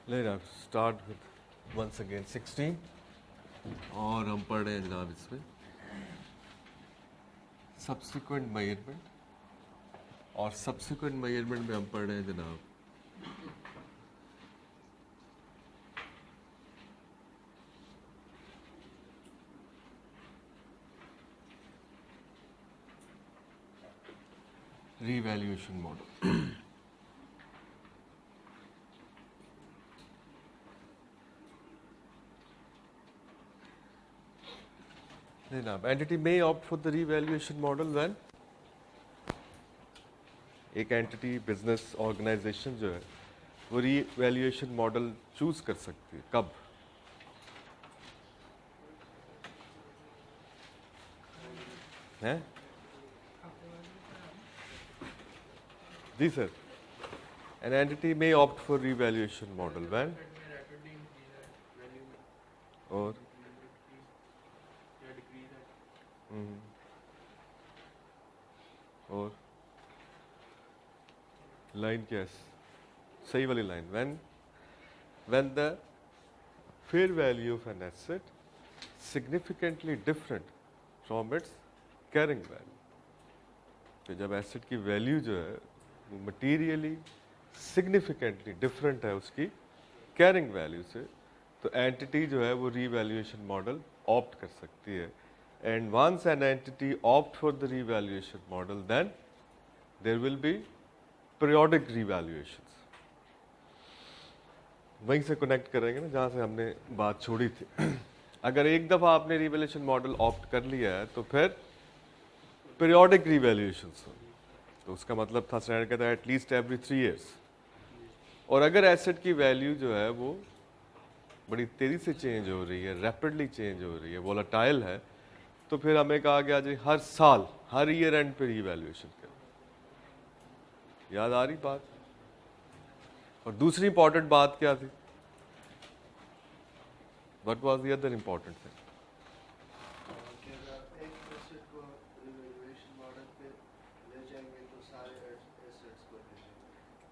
Let us start with once again 16 और हम पढ़ रहे हैं जनाब इसमें सब्सिक्वेंट मेजरमेंट और सब्सिक्वेंट मेजरमेंट में हम पढ़ रहे हैं जनाब रीवैल्यूएशन मॉडल। जनाब entity may opt for the revaluation model when एक एंटिटी बिजनेस ऑर्गेनाइजेशन जो है वो रीवैल्यूएशन मॉडल चूज कर सकती है। कब? है जी sir. An entity may opt for revaluation model when और और लाइन क्या है? सही वाली line. when the fair value of an asset significantly different from its carrying value। तो जब एसेट की वैल्यू जो है वो मटीरियली सिग्निफिकेंटली डिफरेंट है उसकी कैरिंग वैल्यू से, तो एंटिटी जो है वो रीवैल्यूएशन मॉडल ऑप्ट कर सकती है। And once an entity opt for the revaluation model then there will be periodic revaluations. वहीं से कनेक्ट करेंगे ना जहाँ से हमने बात छोड़ी थी। अगर एक दफ़ा आपने रीवैल्यूएशन मॉडल ऑप्ट कर लिया है तो फिर पीरियोडिक रीवैल्यूएशंस हो, तो उसका मतलब था स्टैंडर्ड कहता है एटलीस्ट एवरी 3 years। और अगर एसेट की वैल्यू जो है वो बड़ी तेज़ी से चेंज हो रही है, रैपिडली चेंज हो रही है, वोलेटाइल है, तो फिर हमें कहा गया जी हर साल हर ईयर एंड पे रीवैल्यूएशन करें। याद आ रही बात? और दूसरी इंपॉर्टेंट बात क्या थी? What was the other important thing?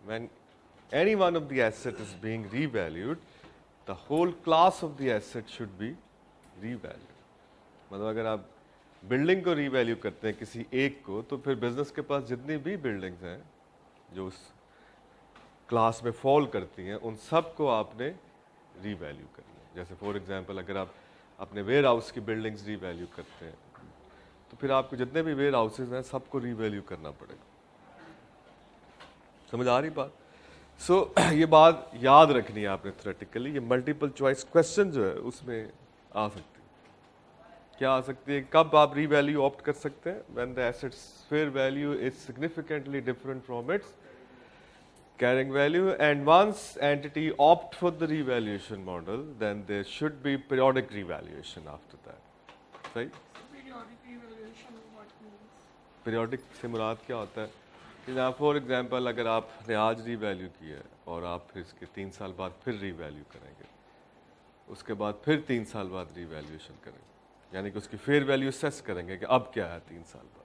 When any one of the asset is being revalued, the whole class of the asset should be revalued। मतलब अगर आप बिल्डिंग को रीवैल्यू करते हैं किसी एक को, तो फिर बिजनेस के पास जितनी भी बिल्डिंग्स हैं जो उस क्लास में फॉल करती हैं उन सब को आपने रीवैल्यू करना है। जैसे फॉर एग्जांपल अगर आप अपने वेयर हाउस की बिल्डिंग्स रीवैल्यू करते हैं तो फिर आपको जितने भी वेयर हाउसेज हैं सबको रीवैल्यू करना पड़ेगा। समझ आ रही बात? सो ये बात याद रखनी है आपने थ्योरेटिकली। ये मल्टीपल चॉइस क्वेश्चन जो है उसमें आ सकती है। क्या आ सकती है? कब आप रीवैल्यू ऑप्ट कर सकते हैं? When the assets fair value is significantly different from its carrying value, and once entity opt for the revaluation model, then there should be periodic revaluation after that। सही? Periodic revaluation what means? Periodic से मुराद क्या होता है कि जहाँ for example अगर आपने आज रीवैल्यू किया है और आप फिर इसके 3 साल बाद फिर रीवैल्यू करेंगे, उसके बाद फिर 3 साल बाद रीवैल्यूएशन करेंगे, यानी कि उसकी फेयर वैल्यू असेस करेंगे कि अब क्या है 3 साल बाद।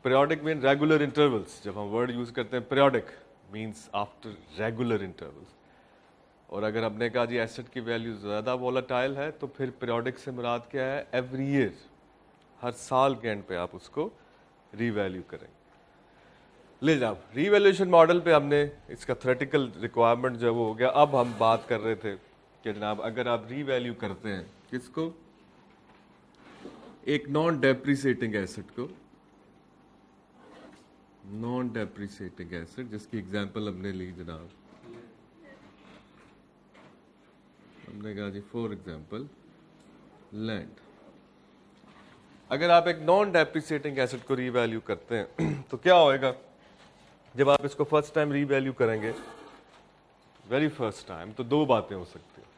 Periodic mean regular intervals. जब हम वर्ड यूज करते हैं periodic means after regular intervals. और अगर हमने कहा जी एसेट की वैल्यू ज़्यादा वोलेटाइल है तो फिर पीरियोडिक से मुराद क्या है? एवरी ईयर, हर साल के एंड पे आप उसको रीवैल्यू करेंगे। ले जाओ रीवैल्यूएशन मॉडल पे हमने इसका थ्योरेटिकल रिक्वायरमेंट जो है वो हो गया। अब हम बात कर रहे थे कि जनाब अगर आप रीवैल्यू करते हैं किसको? एक नॉन डेप्रिसिएटिंग एसेट को, नॉन डेप्रिसिएटिंग एसेट जिसकी एग्जांपल हमने ली जनाब, हमने कहा जी फॉर एग्जांपल लैंड। अगर आप एक नॉन डेप्रिसिएटिंग एसेट को रीवैल्यू करते हैं तो क्या होएगा? जब आप इसको फर्स्ट टाइम रीवैल्यू करेंगे, वेरी फर्स्ट टाइम, तो दो बातें हो सकती हैं।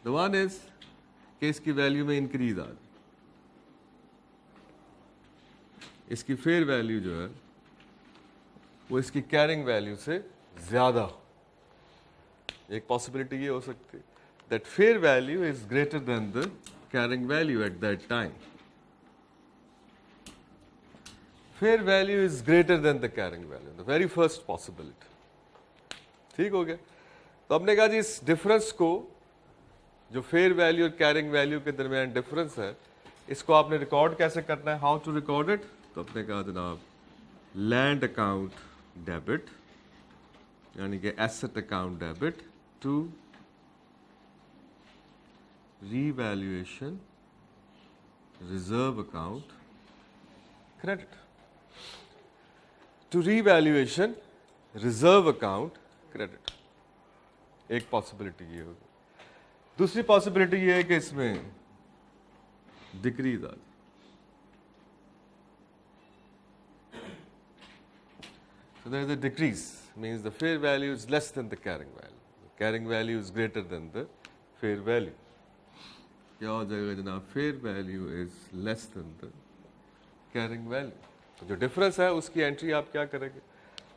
द वन इज कि इसकी वैल्यू में इंक्रीज आ जाए, इसकी फेयर वैल्यू जो है वो इसकी कैरिंग वैल्यू से ज्यादा हो। एक पॉसिबिलिटी ये हो सकती है that fair value is greater than the carrying value at that time. Fair value is greater than the carrying value, the very first possibility. ठीक हो गया? तो हमने कहा जी इस डिफरेंस को, जो फेयर वैल्यू और कैरिंग वैल्यू के दरमियान डिफरेंस है, इसको आपने रिकॉर्ड कैसे करना है, हाउ टू रिकॉर्ड इट। तो अपने कहा जनाब लैंड अकाउंट डेबिट, यानी कि asset account debit to revaluation reserve account credit. To revaluation reserve account credit, एक पॉसिबिलिटी ये होगी। दूसरी पॉसिबिलिटी ये है कि इसमें डिक्रीज आ जाए। So there is a decrease, means the fair value is less than the carrying value. The carrying value is greater than the fair value. क्या हो जाएगा जनाब, fair value is less than the carrying value. तो जो difference है उसकी entry आप क्या करेंगे,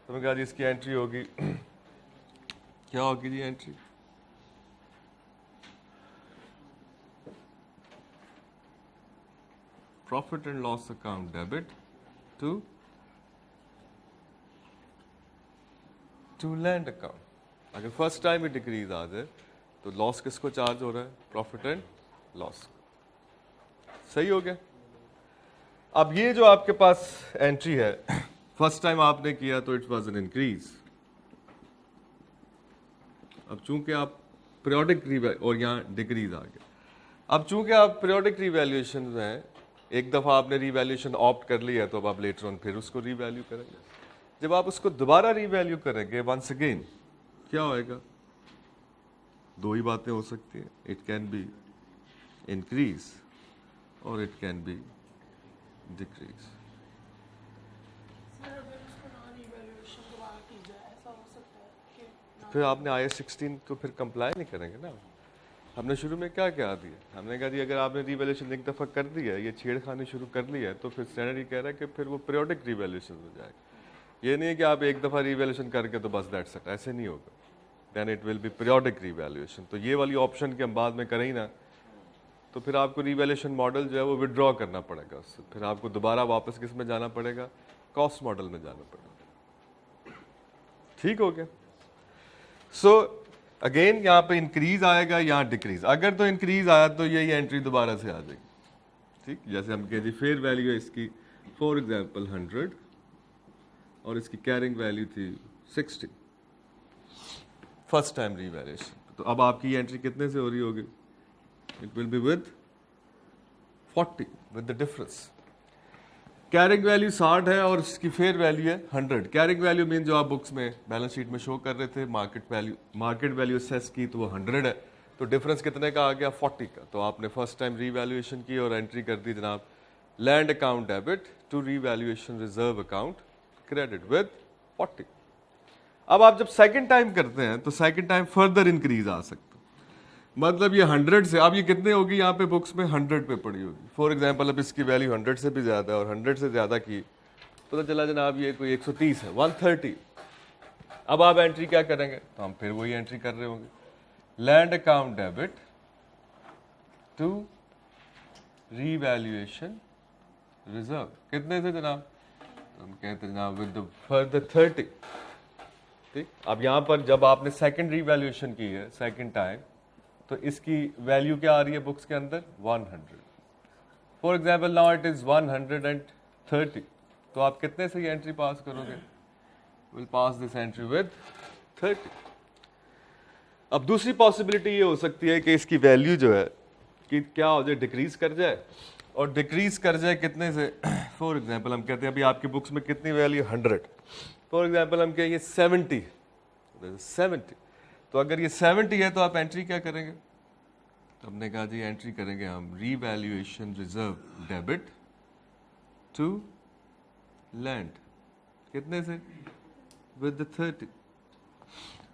तो मैं कहा जी इसकी एंट्री होगी क्या होगी जी entry, profit and loss account debit to land account. अगर फर्स्ट टाइम ही डिक्रीज आ जाए तो लॉस किसको चार्ज हो रहा है, प्रॉफिट एंड लॉस। सही हो गया। अब ये जो आपके पास एंट्री है, फर्स्ट टाइम आपने किया तो इट वाज एन इंक्रीज। अब चूंकि आप पीरियोडिक और यहाँ डिक्रीज आ गया। अब चूंकि आप पीरियोडिक रिवैल्यूएशन में एक दफ़ा आपने रिवैल्यूएशन ऑप्ट कर लिया, तो अब आप लेटर ऑन फिर उसको रिवैल्यू करेंगे। जब आप उसको दोबारा रिवैल्यू करेंगे वंस अगेन, क्या होएगा, दो ही बातें हो सकती हैं, इट कैन बी इंक्रीज और it can be decrease. Sir अगर इसको ना रिवैल्यूएशन दोबारा की जाए, ऐसा हो सकता है कि फिर आपने IAS 16 को फिर कंप्लाई नहीं करेंगे ना। हमने शुरू में क्या क्या दिया, हमने कहा जी अगर आपने रिवैल्यूएशन एक दफ़ा कर दिया है, ये छेड़खानी शुरू कर लिया है, तो फिर स्टैंडर्ड ये कह रहा है कि फिर वो पीरियोडिक रिवैल्यूएशन हो जाएगा। ये नहीं है कि आप एक दफ़ा रिवैल्यूएशन करके तो बस दैट्स इट, ऐसे नहीं होगा, then it will be periodic revaluation. तो ये वाली ऑप्शन के हम बाद में करें ही ना, तो फिर आपको रिवैल्यूएशन मॉडल जो है वो विड्रॉ करना पड़ेगा उससे, फिर आपको दोबारा वापस किस में जाना पड़ेगा, कॉस्ट मॉडल में जाना पड़ेगा। ठीक हो गया। सो अगेन यहाँ पे इंक्रीज आएगा, यहाँ डिक्रीज। अगर तो इंक्रीज आया तो यही एंट्री दोबारा से आ जाएगी। ठीक, जैसे हम कहते फेयर वैल्यू है इसकी फॉर एग्जाम्पल 100 और इसकी कैरिंग वैल्यू थी 60, फर्स्ट टाइम रिवैल्यूएशन। तो अब आपकी एंट्री कितने से हो रही होगी, it will be with 40 with the difference. Carrying value 60 है और इसकी फेयर वैल्यू है 100। कैरिंग वैल्यू मीन जो आप बुक्स में बैलेंस शीट में शो कर रहे थे, मार्केट वैल्यू असेस की तो वो 100 है, तो डिफरेंस कितने का आ गया, 40 का। तो आपने फर्स्ट टाइम रीवैल्यूएशन की और एंट्री कर दी जनाब land account debit to revaluation reserve account credit with 40। अब आप जब सेकंड टाइम करते हैं तो सेकंड टाइम फर्दर इंक्रीज आ सकता है, मतलब ये 100 से, अब ये कितने होगी यहाँ पे बुक्स में 100 पे पड़ी होगी। फॉर एग्जांपल अब इसकी वैल्यू 100 से भी ज़्यादा है और 100 से ज़्यादा की पता चला जनाब ये कोई 130 है, 130। अब आप एंट्री क्या करेंगे, तो हम फिर वही एंट्री कर रहे होंगे, land account debit to revaluation reserve. कितने से जनाब, तो हम कहते हैं जनाब विद फर्दर 30। ठीक, अब यहाँ पर जब आपने सेकंड रीवैल्यूएशन की है सेकंड टाइम, तो इसकी वैल्यू क्या आ रही है बुक्स के अंदर, 100। For example now it is 130, तो आप कितने से ये एंट्री पास करोगे, will pass this entry with 30। अब दूसरी पॉसिबिलिटी ये हो सकती है कि इसकी वैल्यू जो है कि क्या हो जाए, डिक्रीज कर जाए, और डिक्रीज कर जाए कितने से, फॉर एग्जाम्पल हम कहते हैं अभी आपकी बुक्स में कितनी वैल्यू 100, फॉर एग्जाम्पल हम कहेंगे 70। तो अगर ये 70 है तो आप एंट्री क्या करेंगे, तो हमने कहा जी एंट्री करेंगे हम revaluation reserve debit to land, कितने से, विद 30।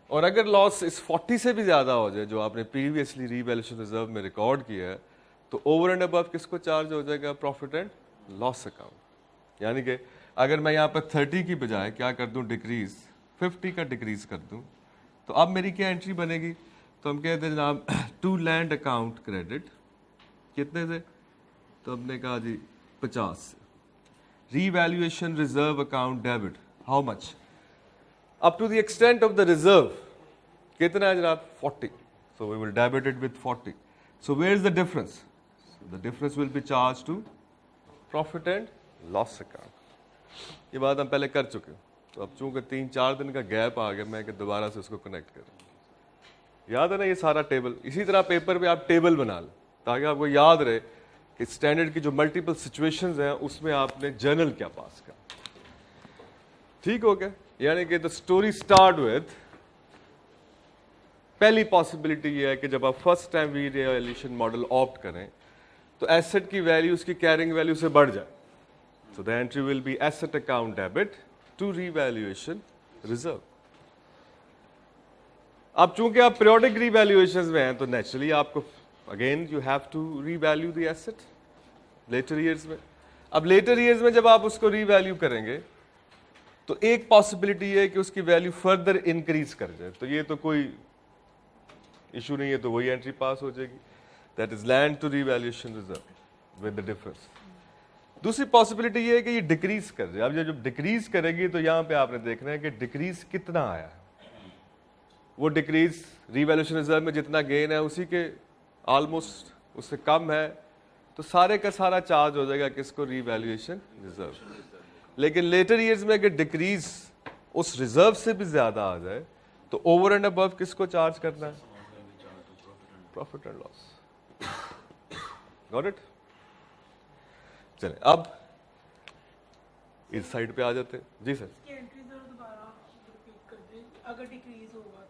और अगर लॉस इस 40 से भी ज़्यादा हो जाए जो आपने प्रीवियसली रीवैल्यूएशन रिजर्व में रिकॉर्ड किया है, तो ओवर एंड अबव किसको चार्ज हो जाएगा, प्रॉफिट एंड लॉस अकाउंट। यानी कि अगर मैं यहाँ पर 30 की बजाय क्या कर दूँ, डिक्रीज 50 का डिक्रीज कर दूँ, तो अब मेरी क्या एंट्री बनेगी, तो हम कहते हैं जनाब टू लैंड अकाउंट क्रेडिट, कितने से, तो हमने कहा जी 50 से। Revaluation reserve account debit, how much, up to the extent of the reserve, कितना है जनाब 40, so we will debit it with 40. So where is the difference? So the difference will be charged to profit and loss account. ये बात हम पहले कर चुके हैं, तो अब चूंकि 3-4 दिन का गैप आ गया, मैं कि दोबारा से उसको कनेक्ट करूँ। याद है ना ये सारा टेबल? इसी तरह पेपर पे आप टेबल बना लें ताकि आपको याद रहे कि स्टैंडर्ड की जो मल्टीपल सिचुएशंस हैं उसमें आपने जर्नल क्या पास किया। ठीक हो गया? यानी कि द स्टोरी स्टार्ट विद, पहली पॉसिबिलिटी ये है कि जब आप first time revaluation model opt करें तो एसेट की वैल्यू उसकी कैरिंग वैल्यू से बढ़ जाए। So the entry will be asset account debit to revaluation reserve. अब चूंकि आप पीरियोडिक रीवैल्यूएशंस में हैं तो नेचुरली आपको again you have to revalue the asset later years में। अब लेटर ईयर्स में जब आप उसको रीवैल्यू करेंगे तो एक पॉसिबिलिटी है कि उसकी वैल्यू फर्दर इंक्रीज कर जाए, तो ये तो कोई इशू नहीं है, तो वही एंट्री पास हो जाएगी, that is land to revaluation reserve with the difference. दूसरी पॉसिबिलिटी ये है कि ये डिक्रीज कर जाए। अब ये जब डिक्रीज करेगी तो यहां पे आपने देखना है कि डिक्रीज कितना आया है। वो डिक्रीज रीवैल्यूएशन रिजर्व में जितना गेन है उसी के ऑलमोस्ट उससे कम है, तो सारे का सारा चार्ज हो जाएगा किसको? Revaluation reserve. लेकिन लेटर ईयर्स में अगर डिक्रीज उस रिजर्व से भी ज्यादा आ जाए तो ओवर एंड अबव किसको चार्ज करना है? Profit and loss. Got it? चले अब इस साइड पे आ जाते हैं। जी सर। इसकी एंट्री जरा दोबारा रिपीट कर दें, अगर डिक्रीज होगा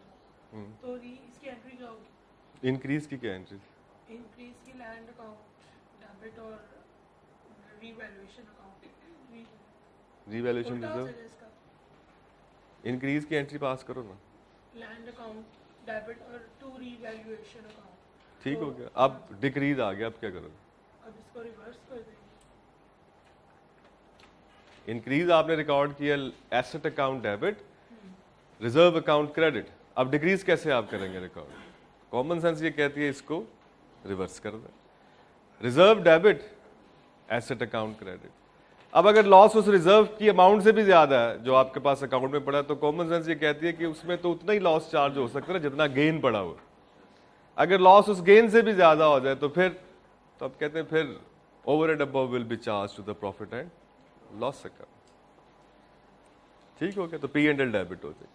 तो इसकी एंट्री क्या होगी? इंक्रीज की क्या एंट्री? इंक्रीज की लैंड अकाउंट डेबिट और revaluation account, revaluation reserve. Increase की एंट्री पास करो ना। लैंड अकाउंट डेबिट और टू रीवैल्यूएशन अकाउंट। ठीक हो गया। अब डिक्रीज आ गया, अब क्या करोगे? अब इसको रिवर्स कर देंगे। इंक्रीज आपने रिकॉर्ड किया asset account debit, reserve account credit. अब डिक्रीज कैसे आप करेंगे रिकॉर्ड? कॉमन सेंस ये कहती है इसको रिवर्स कर दें। Reserve debit, asset account credit. अब अगर लॉस उस रिजर्व की अमाउंट से भी ज्यादा है जो आपके पास अकाउंट में पड़ा है तो कॉमन सेंस ये कहती है कि उसमें तो उतना ही लॉस चार्ज हो सकता है जितना गेन पड़ा हुआ। अगर लॉस उस गेन से भी ज्यादा हो जाए तो फिर तो आप कहते हैं फिर over and above will be charge to the profit and loss account. ठीक हो गया? तो पी एंड एल डेबिट हो जाए।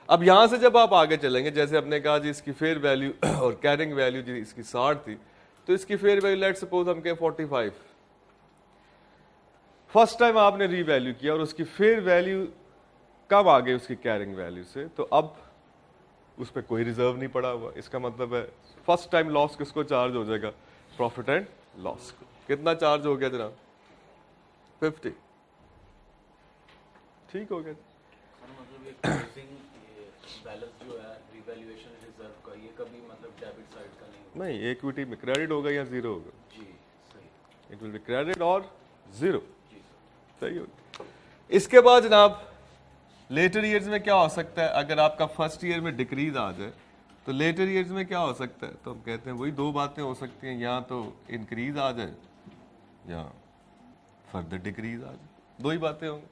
अब यहां से जब आप आगे चलेंगे, जैसे आपने कहा जी इसकी फेयर वैल्यू और कैरिंग वैल्यू जी इसकी 60 थी, तो इसकी फेयर वैल्यू लेट सपोज हम कहें 45। फर्स्ट टाइम आपने रीवैल्यू किया और उसकी फेयर वैल्यू कम आ गई उसकी कैरिंग वैल्यू से, तो अब उस पर कोई रिजर्व नहीं पड़ा हुआ। इसका मतलब है फर्स्ट टाइम लॉस किसको चार्ज हो जाएगा? प्रॉफिट एंड लॉस को। कितना चार्ज हो गया जनाब? 50। ठीक हो गया? बैलेंस जो है रिवैल्यूएशन रिजर्व का, ये कभी मतलब डेबिट साइड का नहीं होगा? नहीं, इक्विटी में क्रेडिट होगा या जीरो होगा? जी सही। इट विल बी क्रेडिट और जीरो। जी सही होगा। इसके बाद जनाब लेटर ईयर्स में क्या हो सकता है? अगर आपका फर्स्ट ईयर में डिक्रीज आ जाए तो लेटर ईयर्स में क्या हो सकता है? तो हम कहते हैं वही दो बातें हो सकती हैं, या तो इंक्रीज आ जाए या फर्दर डिक्रीज आ जाए, दो ही बातें होंगी।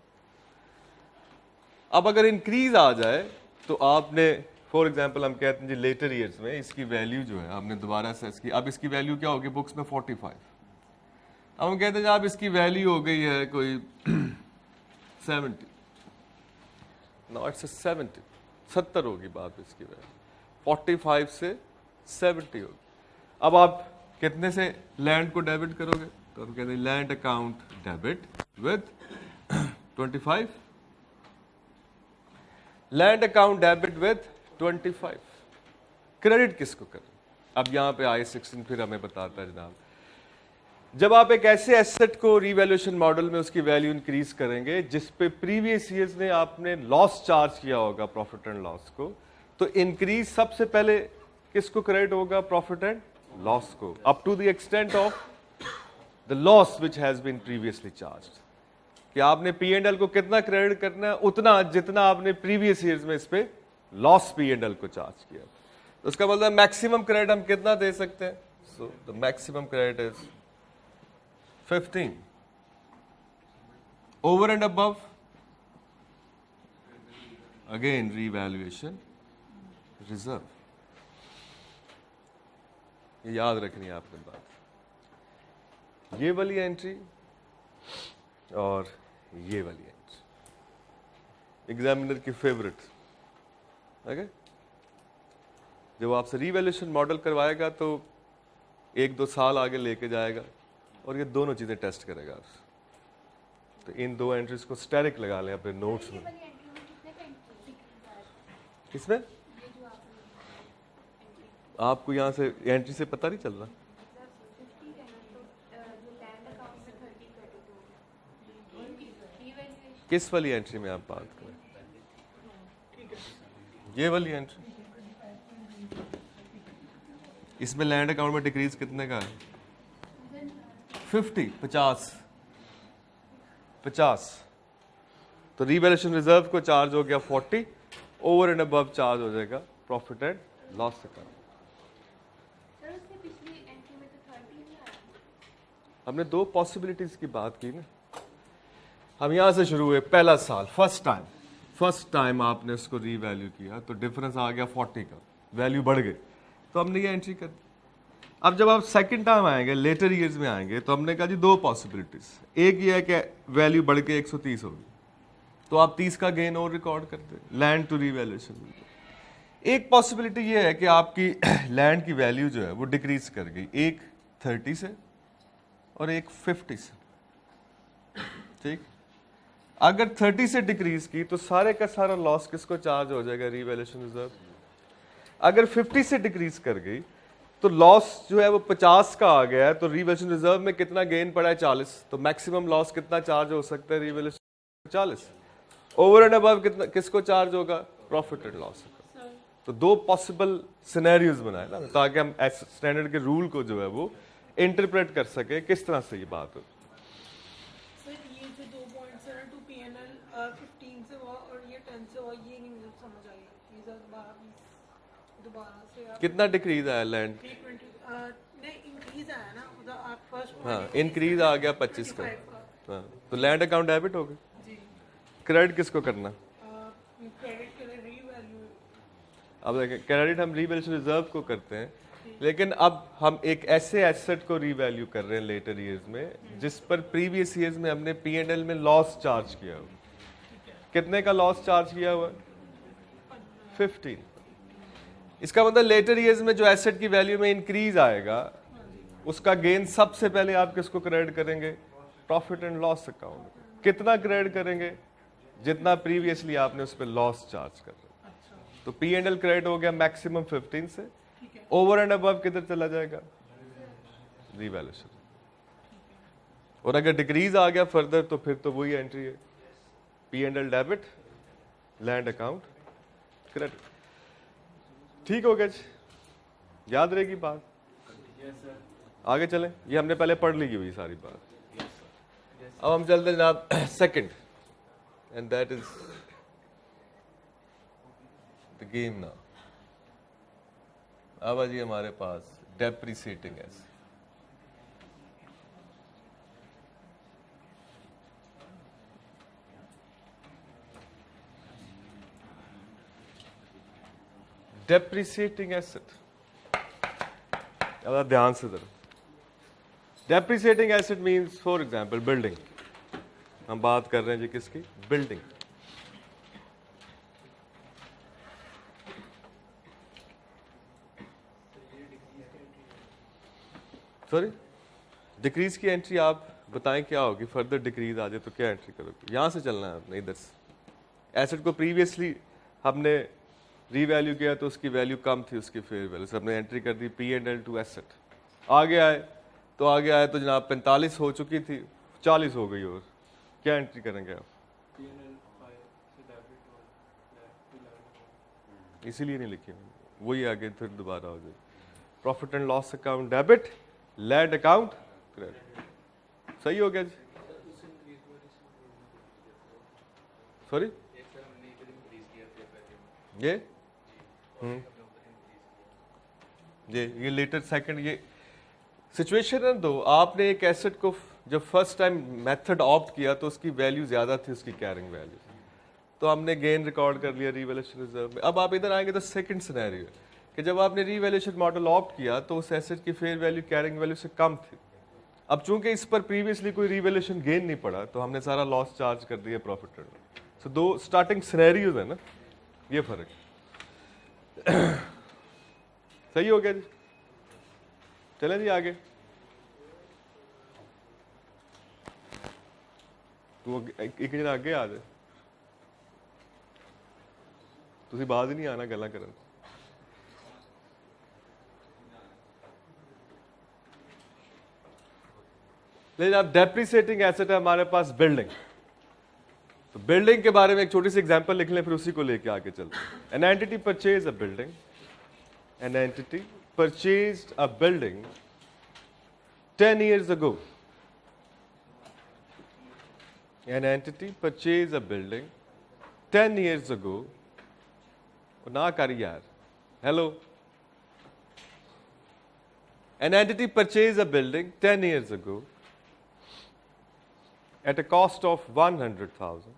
अब अगर इंक्रीज आ जाए तो आपने फॉर एग्जांपल हम कहते हैं जी लेटर ईयर्स में इसकी वैल्यू जो है आपने दोबारा से इसकी, अब इसकी वैल्यू क्या होगी बुक्स में 45। अब हम कहते हैं अब इसकी वैल्यू हो गई है कोई 70। नो इट्स 70 होगी बात इसकी वैल्यू, 45 से 70 होगी। अब आप कितने से लैंड को डेबिट करोगे? तो हम कहते हैं land account debit with 25, land account debit with 25। Credit किसको करें? अब यहां पे I16 फिर हमें बताता है जनाब, जब आप एक ऐसे एसेट को रीवैल्यूएशन मॉडल में उसकी वैल्यू इंक्रीज करेंगे जिस पे प्रीवियस ईयर्स ने आपने लॉस चार्ज किया होगा प्रॉफिट एंड लॉस को, तो इंक्रीज सबसे पहले किसको क्रेडिट होगा? प्रॉफिट एंड लॉस को, up to the extent of the loss which has been previously charged. कि आपने पी एंड एल को कितना क्रेडिट करना है? उतना जितना आपने प्रीवियस ईयर्स में इस पे लॉस पी एंड एल को चार्ज किया। तो उसका मतलब मैक्सिमम क्रेडिट हम कितना दे सकते हैं? So the maximum credit is 15 over and above again revaluation reserve। ये याद रखनी है आपने बात। ये वाली एंट्री और ये वाली एंट्री एग्जामिनर की फेवरेट। ओके, जब आपसे रीवैल्यूएशन मॉडल करवाएगा तो 1-2 साल आगे लेके जाएगा और ये दोनों चीज़ें टेस्ट करेगा आपसे। तो इन दो एंट्रीज को स्टैरिक लगा लें अपने नोट्स में। किसमें आपको यहाँ से एंट्री से पता नहीं चल रहा? किस वाली एंट्री में आप बात करें? ये वाली एंट्री, इसमें लैंड अकाउंट में डिक्रीज कितने का है? 50। तो रीवैल्यूएशन रिजर्व को चार्ज हो गया 40, ओवर एंड अबव चार्ज हो जाएगा प्रॉफिट एंड लॉस अकाउंट। हमने दो पॉसिबिलिटीज की बात की ना। हम यहां से शुरू हुए, पहला साल, फर्स्ट टाइम आपने उसको रीवैल्यू किया तो डिफरेंस आ गया 40 का, वैल्यू बढ़ गई तो हमने ये एंट्री कर दी। अब जब आप सेकंड टाइम आएंगे, लेटर ईयर्स में आएंगे, तो हमने कहा जी दो पॉसिबिलिटीज, एक ये है कि वैल्यू बढ़ के 130 होगी तो आप 30 का गेन और रिकॉर्ड करते, लैंड टू रीवैल्यूएशन। एक पॉसिबिलिटी ये है कि आपकी लैंड की वैल्यू जो है वो डिक्रीज कर गई, एक 30 से और एक 50 से। ठीक, अगर 30 से डिक्रीज की तो सारे का सारा लॉस किसको चार्ज हो जाएगा? Revaluation reserve. अगर 50 से डिक्रीज कर गई तो लॉस जो है वो 50 का आ गया है, तो रीवैल्यूएशन रिजर्व में कितना गेन पड़ा है? 40। तो मैक्सिमम लॉस कितना चार्ज हो सकता है? रीवैल्यूएशन 40। ओवर एंड अबव कितना किसको चार्ज होगा? Profit and loss. तो दो पॉसिबल सिनेरियोज बनाए ना, ताकि हम स्टैंडर्ड के रूल को जो है वो इंटरप्रेट कर सके किस तरह से ये बात हो। सर ये जो दो पॉइंट्स है ना, 2 PNL 15 से हुआ और ये 10 से हुआ, ये नहीं मुझे समझ आई। ये दोबारा से कितना डिक्रीज आया लैंड? 320 नहीं, इंक्रीज आया ना उधर। आप फर्स्ट हाँ, इंक्रीज आ गया 25 का। हाँ, तो लैंड अकाउंट डेबिट हो गए। जी, क्रेडिट किसको करना? क्रेडिट के लिए रीवैल्यू। अब देखें, क्रेडिट हम रीवैल्यूएशन रिजर्व को करते हैं, लेकिन अब हम एक ऐसे एसेट को रीवैल्यू कर रहे हैं लेटर ईयर्स में जिस पर प्रीवियस ईयर्स में हमने P&L में लॉस चार्ज किया हुआ। कितने का लॉस चार्ज किया हुआ? 15। इसका मतलब लेटर ईयर्स में जो एसेट की वैल्यू में इंक्रीज आएगा उसका गेन सबसे पहले आप किसको क्रेडिट करेंगे? Profit and loss account. कितना क्रेडिट करेंगे? जितना प्रीवियसली आपने उस पर लॉस चार्ज कर रहे। तो P&L क्रेडिट हो गया मैक्सिमम 15 से, ओवर एंड अबव किधर चला जाएगा? रीवैल्यूएशन। और अगर डिक्रीज आ गया फर्दर तो फिर तो वही एंट्री है, P&L debit, land account credit. ठीक हो गया जी, याद रहेगी बात? आगे चलें, ये हमने पहले पढ़ ली हुई सारी बात। अब हम चलते हैं जनाब second, and that is the game now. अब आ जी हमारे पास डेप्रिसिएटिंग एसेट। डेप्रिसिएटिंग एसेट, अब ध्यान से जरा। Depreciating asset means for example building. हम बात कर रहे हैं जी किसकी? बिल्डिंग। सॉरी, डिक्रीज की एंट्री आप बताएं क्या होगी? फर्दर डिक्रीज आ जाए तो क्या एंट्री करोगे? यहां से चलना है आपने, इधर से। एसेट को प्रीवियसली हमने रीवैल्यू किया तो उसकी वैल्यू कम थी, उसकी फेयर वैल्यू से हमने एंट्री कर दी P&L टू एसेट। आगे आए तो जनाब 45 हो चुकी थी, 40 हो गई, और क्या एंट्री करेंगे आप? इसीलिए नहीं लिखी मैंने, वही आगे फिर दोबारा हो जाए। Profit and loss account debit, land account credit. सही हो गया जी? सॉरी, ये लेटर सेकंड, ये सिचुएशन है। दो, आपने एक एसेट को जब फर्स्ट टाइम मेथड ऑप्ट किया तो उसकी वैल्यू ज्यादा थी उसकी कैरिंग वैल्यू, तो हमने गेन रिकॉर्ड कर लिया रीवैल्यूएशन रिजर्व में। अब आप इधर आएंगे तो सेकंड सिनेरियो, कि जब आपने रीवैल्यूएशन मॉडल ऑप्ट किया तो उस एसेट की फेयर वैल्यू कैरिंग वैल्यू से कम थी। अब चूंकि इस पर प्रीवियसली कोई रीवैल्यूएशन गेन नहीं पड़ा तो हमने सारा लॉस चार्ज कर दिया प्रॉफिट में। सो दो स्टार्टिंग सिनेरियोज है ना, ये फर्क सही हो गया जी। चलें जी आगे। तू एक जन आगे आ जाए, तुसी बाज ही नहीं आना गल्लां करन। लेकिन अब डेप्रिसिएटिंग एसेट है हमारे पास बिल्डिंग, तो बिल्डिंग के बारे में एक छोटी सी एग्जांपल लिख लें, फिर उसी को लेके आगे चलते हैं। An entity purchase a building, an entity purchased a building 10 years ago. An entity purchased a building 10 years ago. ना कर यार, hello. An entity purchased a building 10 years ago at a cost of 100,000.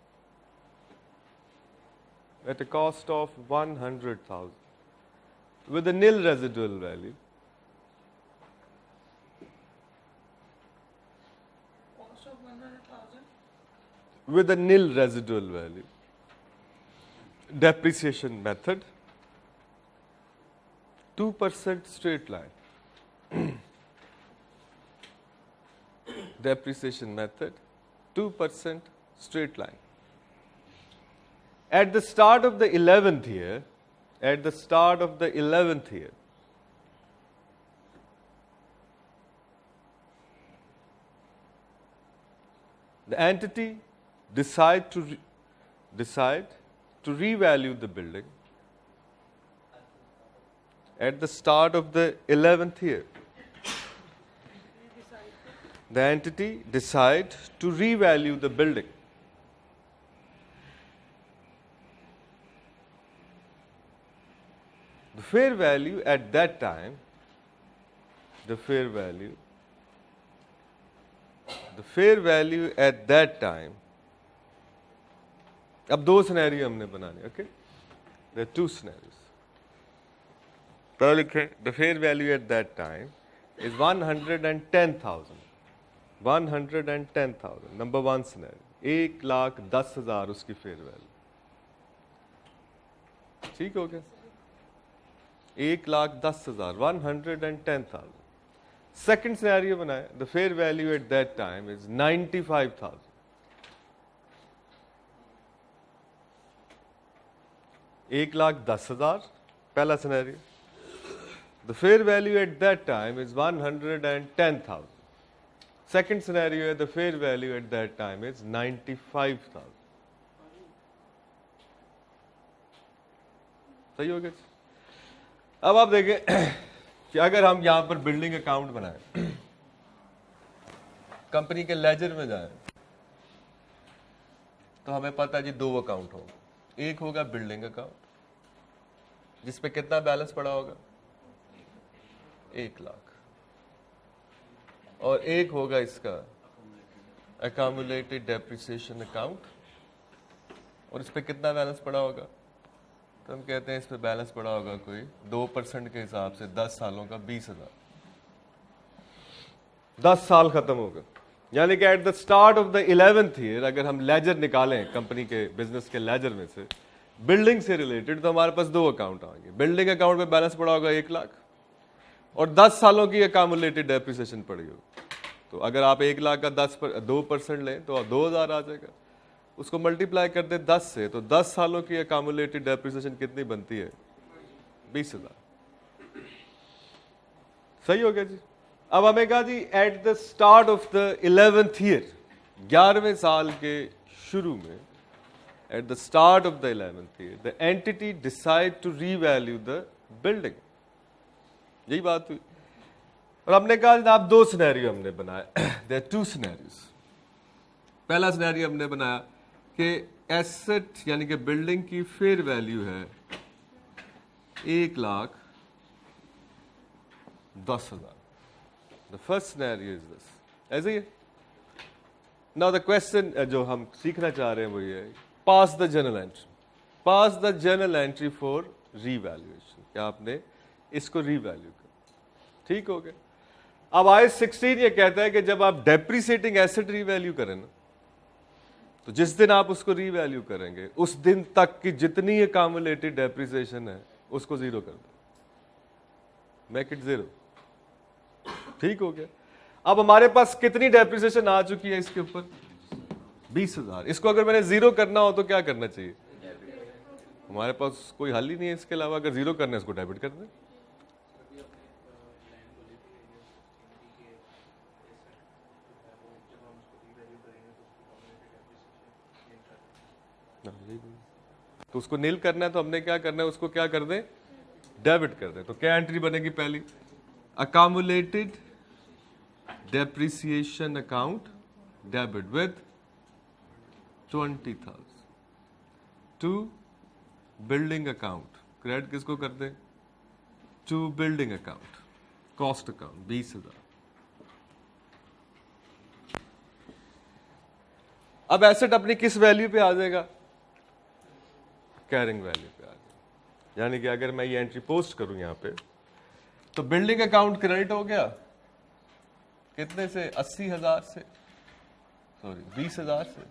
At a cost of 100,000 with a nil residual value. Cost of 100,000. With a nil residual value. Depreciation method, 2% straight line. Depreciation method, 2% straight line. At the start of the 11th year, at the start of the 11th year, the entity decide to revalue the building at the start of the 11th year. The entity decide to revalue the building. The fair value at that time, the fair value at that time, अब दो scenario हमने बनाने, okay, there are two scenarios. पहले लिखें, the fair value at that time is 110,000, 110,000, number one scenario, 1,10,000 उसकी fair value, ठीक हो गया, 1,10,000, 110,000। सेकेंड सिनेरियो बनाया, the fair value at that time is 95,000, 1,10,000 पहला scenario, the fair value at that time is 110,000। Second scenario है, the fair value at that time is 95,000। सही हो गया। अब आप देखें कि अगर हम यहां पर बिल्डिंग अकाउंट बनाएं, कंपनी के लेजर में जाएं, तो हमें पता है जी दो अकाउंट होंगे। एक होगा बिल्डिंग अकाउंट जिसपे कितना बैलेंस पड़ा होगा, 1 लाख, और एक होगा इसका अकामुलेटेड डेप्रिसिएशन अकाउंट, और इस पे कितना बैलेंस पड़ा होगा, तो हम कहते हैं इस पे बैलेंस पड़ा होगा कोई 2% के हिसाब से 10 सालों का 20,000। 10 साल खत्म होगा, यानी कि eight the start of the 11th year अगर हम लेजर निकालें कंपनी के बिजनेस के लेजर में से बिल्डिंग से रिलेटेड, तो हमारे पास दो अकाउंट आएंगे। बिल्डिंग अकाउंट में बैलेंस पड़ा होगा 1 लाख, और 10 सालों की अकामुलेटेड डेप्रिसिएशन पड़ी होगी। तो अगर आप 1 लाख का 2% लें तो 2,000 आ जाएगा, उसको मल्टीप्लाई कर दे 10 से, तो 10 सालों की अकामुलेटेड डेप्रिसिएशन कितनी बनती है, 20,000। सही हो गया जी। अब हमें कहा जी at the start of the 11th year, 11वें साल के शुरू में, at the start of the 11th year the entity decide to revalue the building. यही बात हुई, और हमने कहा जनाब दो सिनेरियो हमने बनाए, देयर आर टू सिनेरियोस। पहला सिनेरियो हमने बनाया कि एसेट यानी कि बिल्डिंग की फेयर वैल्यू है 1,10,000। The first scenario is this, ऐसे ही है। नाउ द क्वेश्चन जो हम सीखना चाह रहे हैं वो ये है, pass the journal entry, pass the journal entry for revaluation. क्या आपने इसको रीवैल्यू कर। ठीक हो गया। अब IAS 16 ये कहता है कि जब आप डेप्रिसिएटिंग एसेट रीवैल्यू करें ना, तो जिस दिन आप उसको रीवैल्यू करेंगे उस दिन तक की जितनी अकामुलेटेड डेप्रिसिएशन है उसको जीरो कर दो, मेक इट जीरो। ठीक हो गया। अब हमारे पास कितनी डेप्रिसिएशन आ चुकी है इसके ऊपर? 20,000। इसको अगर मैंने जीरो करना हो तो क्या करना चाहिए? हमारे पास कोई हल ही नहीं है इसके अलावा। अगर जीरो करना है इसको डेबिट कर दें। तो उसको नील करना है तो हमने क्या करना है, उसको क्या कर दें? डेबिट कर दें। तो क्या एंट्री बनेगी पहली? Accumulated depreciation account debit with 20,000 to building account. Credit किसको कर दें? To building account, cost account 20,000। अब एसेट अपनी किस वैल्यू पे आ जाएगा? कैरिंग वैल्यू पे आ जाएगा। यानी कि अगर मैं ये एंट्री पोस्ट करूं यहां पे, तो बिल्डिंग अकाउंट क्रेडिट हो गया कितने से? 80,000 से, सॉरी 20,000 से।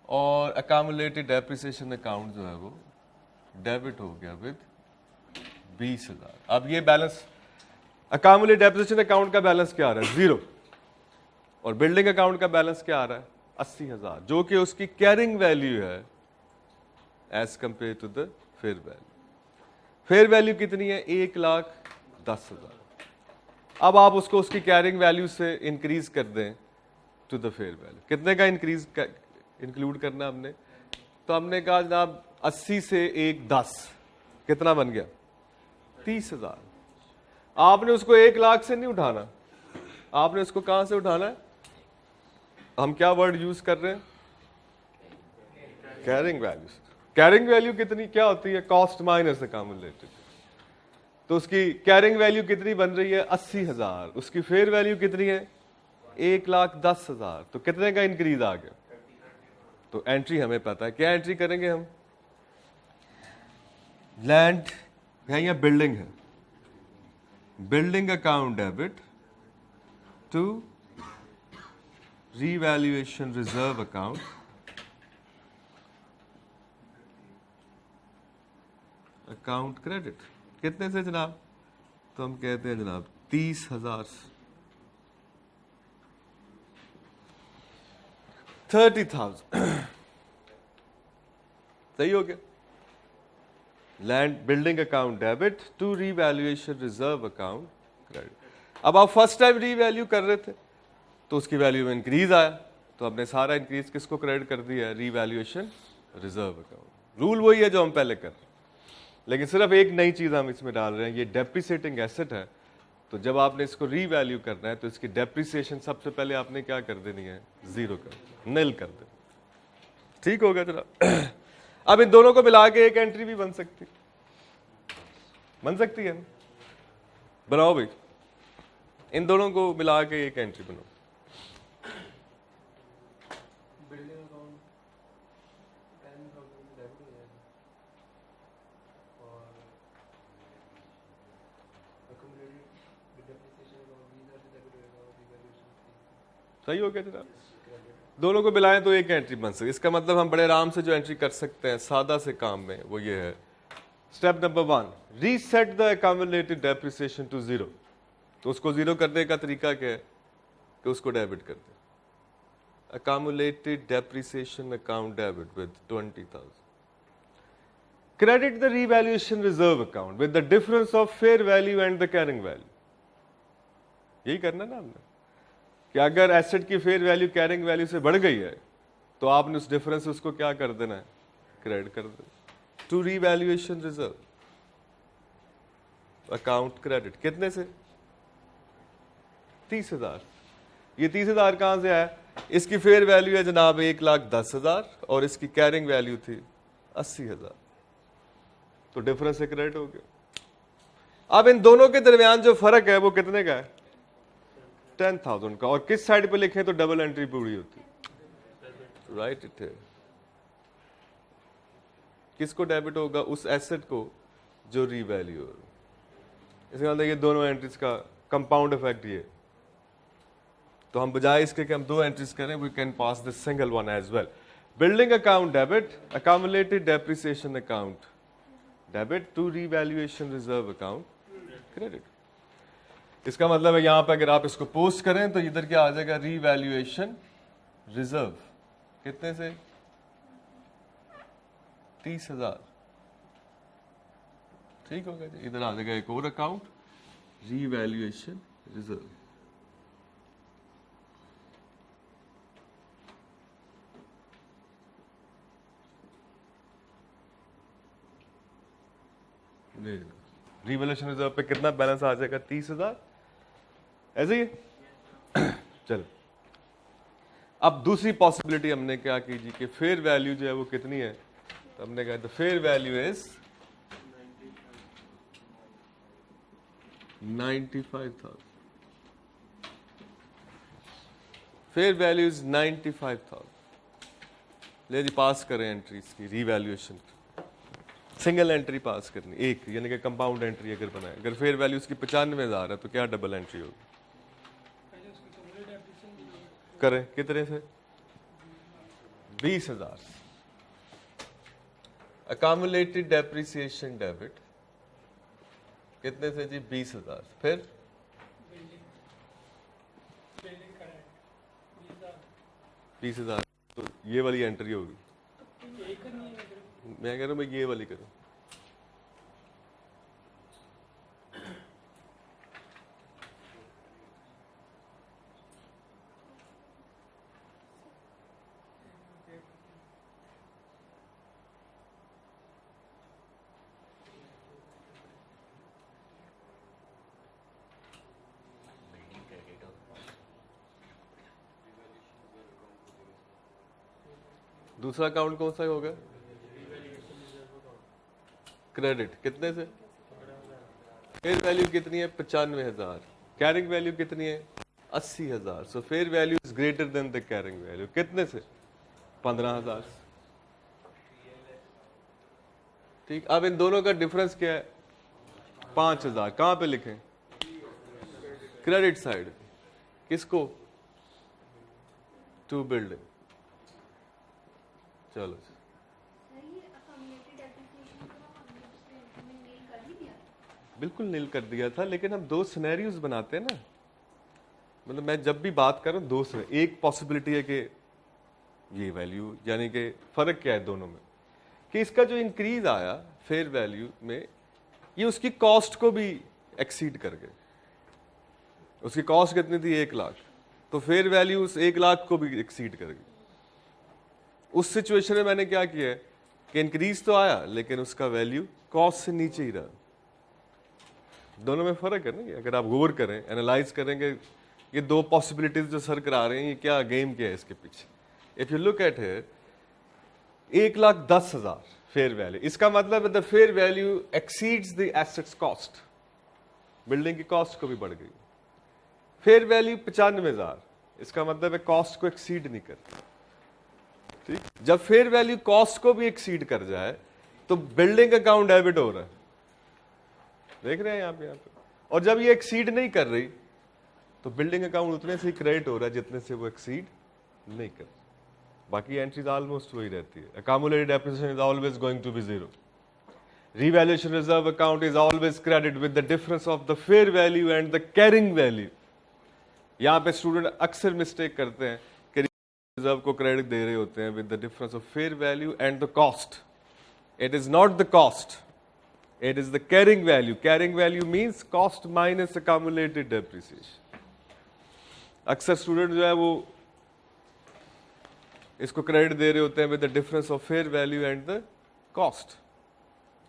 और अकामुलेटेड डेप्रिसिएशन अकाउंट जो है वो डेबिट हो गया विद 20,000। अब ये बैलेंस, अकामुलेटेड डेप्रिसिएशन अकाउंट का बैलेंस क्या आ रहा है? 0। और बिल्डिंग अकाउंट का बैलेंस क्या आ रहा है? 80,000, जो कि उसकी कैरिंग वैल्यू है as compare to the fair value. Fair value कितनी है? 1,10,000। अब आप उसको उसकी कैरिंग वैल्यू से इंक्रीज कर दें टू द फेयर वैल्यू। कितने का इंक्रीज इंक्लूड करना हमने? तो हमने कहा जनाब 80 से 1,10 कितना बन गया? 30,000। आपने उसको 1,00,000 से नहीं उठाना, आपने उसको कहां से उठाना है? हम क्या वर्ड यूज कर रहे हैं? Carrying value. कैरिंग वैल्यू कितनी क्या होती है? Cost minus accumulated. तो उसकी कैरिंग वैल्यू कितनी बन रही है? 80,000। उसकी फेयर वैल्यू कितनी है? 1,10,000। तो कितने का इंक्रीज आ गया? तो एंट्री हमें पता है, क्या एंट्री करेंगे हम? लैंड है या बिल्डिंग है? Building account debit to revaluation reserve account account credit. कितने से जनाब? तो हम कहते हैं जनाब 30,000 से 30,000। सही हो गया। Land building account debit to revaluation reserve account credit. अब आप फर्स्ट टाइम रीवैल्यू कर रहे थे तो उसकी वैल्यू में इंक्रीज आया, तो हमने सारा इंक्रीज किसको क्रेडिट कर दिया? Revaluation reserve account. रूल वही है जो हम पहले कर रहे हैं, लेकिन सिर्फ एक नई चीज हम इसमें डाल रहे हैं। ये डेप्रिसिएटिंग एसेट है, तो जब आपने इसको रीवैल्यू करना है तो इसकी डेप्रिसिएशन सबसे पहले आपने क्या कर देनी है? 0 कर, नील कर देनी। ठीक होगा जरा। अब इन दोनों को मिला के एक एंट्री भी बन सकती है ना? बनाओ भाई, इन दोनों को मिला के एक एंट्री बनाओ। बिल्डिंग अकाउंट 10,000 डेबिट हो जाएगा और अक्यूमुलेटेड डेप्रिसिएशन अकाउंट 20,000 से डेबिट होएगा और रिवैल्यूएशन। सही हो गया जरा। दोनों को मिलाएं तो एक एंट्री बन सकती। इसका मतलब हम बड़े आराम से जो एंट्री कर सकते हैं सादा से काम में, वो ये है। Step number 1, reset the accumulated depreciation to 0। तो उसको 0 करने का तरीका क्या है? कि उसको डेबिट कर दे। Accumulated depreciation account debit with 20,000। Credit the revaluation reserve account with the difference of fair value and the carrying value. यही करना ना हमने, कि अगर एसेट की फेयर वैल्यू कैरिंग वैल्यू से बढ़ गई है तो आपने उस डिफरेंस से उसको क्या कर देना है? क्रेडिट कर देना। To revaluation reserve account credit. कितने से? 30,000। ये 30,000 कहां से आया? इसकी फेयर वैल्यू है जनाब 1,10,000 और इसकी कैरिंग वैल्यू थी 80,000, तो डिफरेंस से क्रेडिट हो गया। अब इन दोनों के दरमियान जो फर्क है वो कितने का है? 10,000 का। और किस साइड पे लिखें तो डबल एंट्री पूरी होती? राइट इट है। किसको डेबिट होगा? उस एसेट को जो रीवैल्यू हो। इसके मतलब ये दोनों एंट्रीज का कंपाउंड इफेक्ट ये, तो हम बजाय इसके कि हम दो एंट्रीज करें, we can pass this single one as well. Building account debit, accumulated depreciation account debit to revaluation reserve account credit. इसका मतलब है यहां पर अगर आप इसको पोस्ट करें तो इधर क्या आ जाएगा, रीवैल्यूएशन रिजर्व. कितने से? 30,000. ठीक होगा जी. इधर आ जाएगा एक और account, revaluation reserve. Revaluation reserve पे कितना बैलेंस आ जाएगा, 30,000. ऐसे ही चलो. अब दूसरी पॉसिबिलिटी हमने क्या की जी कि फेयर वैल्यू जो है वो कितनी है, तो हमने कहा the fair value is 95,000. Fair value is 95,000. ले जी पास करें एंट्रीज की रीवैल्यूएशन. सिंगल एंट्री पास करनी एक, यानी कि कंपाउंड एंट्री अगर बनाए. अगर फेयर वैल्यू उसकी 95,000 है तो क्या डबल एंट्री होगी? करें कितने से? 20,000. accumulated depreciation डेबिट कितने से जी? 20,000. फिर 20,000. तो ये वाली एंट्री होगी. मैं कह रहा हूं मैं ये वाली करूं. दूसरा अकाउंट कौन सा होगा? क्रेडिट. कितने से? फेयर वैल्यू कितनी है? 95,000. कैरिंग वैल्यू कितनी है? 80,000. So fair value is greater than the carrying value. कितने से? 15,000. ठीक. अब इन दोनों का डिफरेंस क्या है? 5,000. कहां पे लिखें? Credit side. किसको? To building. चलो बिल्कुल नील कर दिया था, लेकिन हम दो सिनेरियोज बनाते हैं ना. मतलब मैं जब भी बात कर रहा हूं दो से, एक पॉसिबिलिटी है कि ये वैल्यू, यानी कि फर्क क्या है दोनों में, कि इसका जो इंक्रीज आया फेयर वैल्यू में, ये उसकी कॉस्ट को भी एक्सीड कर गए. उसकी कॉस्ट कितनी थी? 1 लाख. तो फेयर वैल्यू उस 1 लाख को भी एक्सीड कर गई. उस सिचुएशन में मैंने क्या किया है कि इंक्रीज तो आया लेकिन उसका वैल्यू कॉस्ट से नीचे ही रहा. दोनों में फर्क है ना. अगर आप गौर करें, एनालाइज करेंगे ये दो पॉसिबिलिटीज जो सर करा रहे हैं, ये क्या गेम क्या है इसके पीछे. If you look at here, 1,10,000 fair value, इसका मतलब है the fair value exceeds the assets cost. Building की कॉस्ट को भी बढ़ गई. फेयर वैल्यू 95,000, इसका मतलब है कॉस्ट को एक्सीड नहीं करती. ठीक. जब फेयर वैल्यू कॉस्ट को भी एक्सीड कर जाए तो बिल्डिंग अकाउंट डेबिट हो रहा है. देख रहे हैं यहाँ पे. और जब ये एक्सीड नहीं कर रही तो बिल्डिंग अकाउंट उतने से क्रेडिट हो रहा है जितने से वो एक्सीड नहीं कर. बाकी एंट्रीज ऑलमोस्ट वही रहती है. accumulated depreciation is always going to be 0. revaluation reserve account is always credited with the difference of the fair value and the carrying value. यहाँ पे स्टूडेंट अक्सर मिस्टेक करते हैं कि रिजर्व को क्रेडिट दे रहे होते हैं with the difference of fair value and the cost. It is not the cost, it is the carrying value. Carrying value means cost minus accumulated depreciation. अक्सर स्टूडेंट जो है वो इसको क्रेडिट दे रहे होते हैं with the difference of fair value and the cost.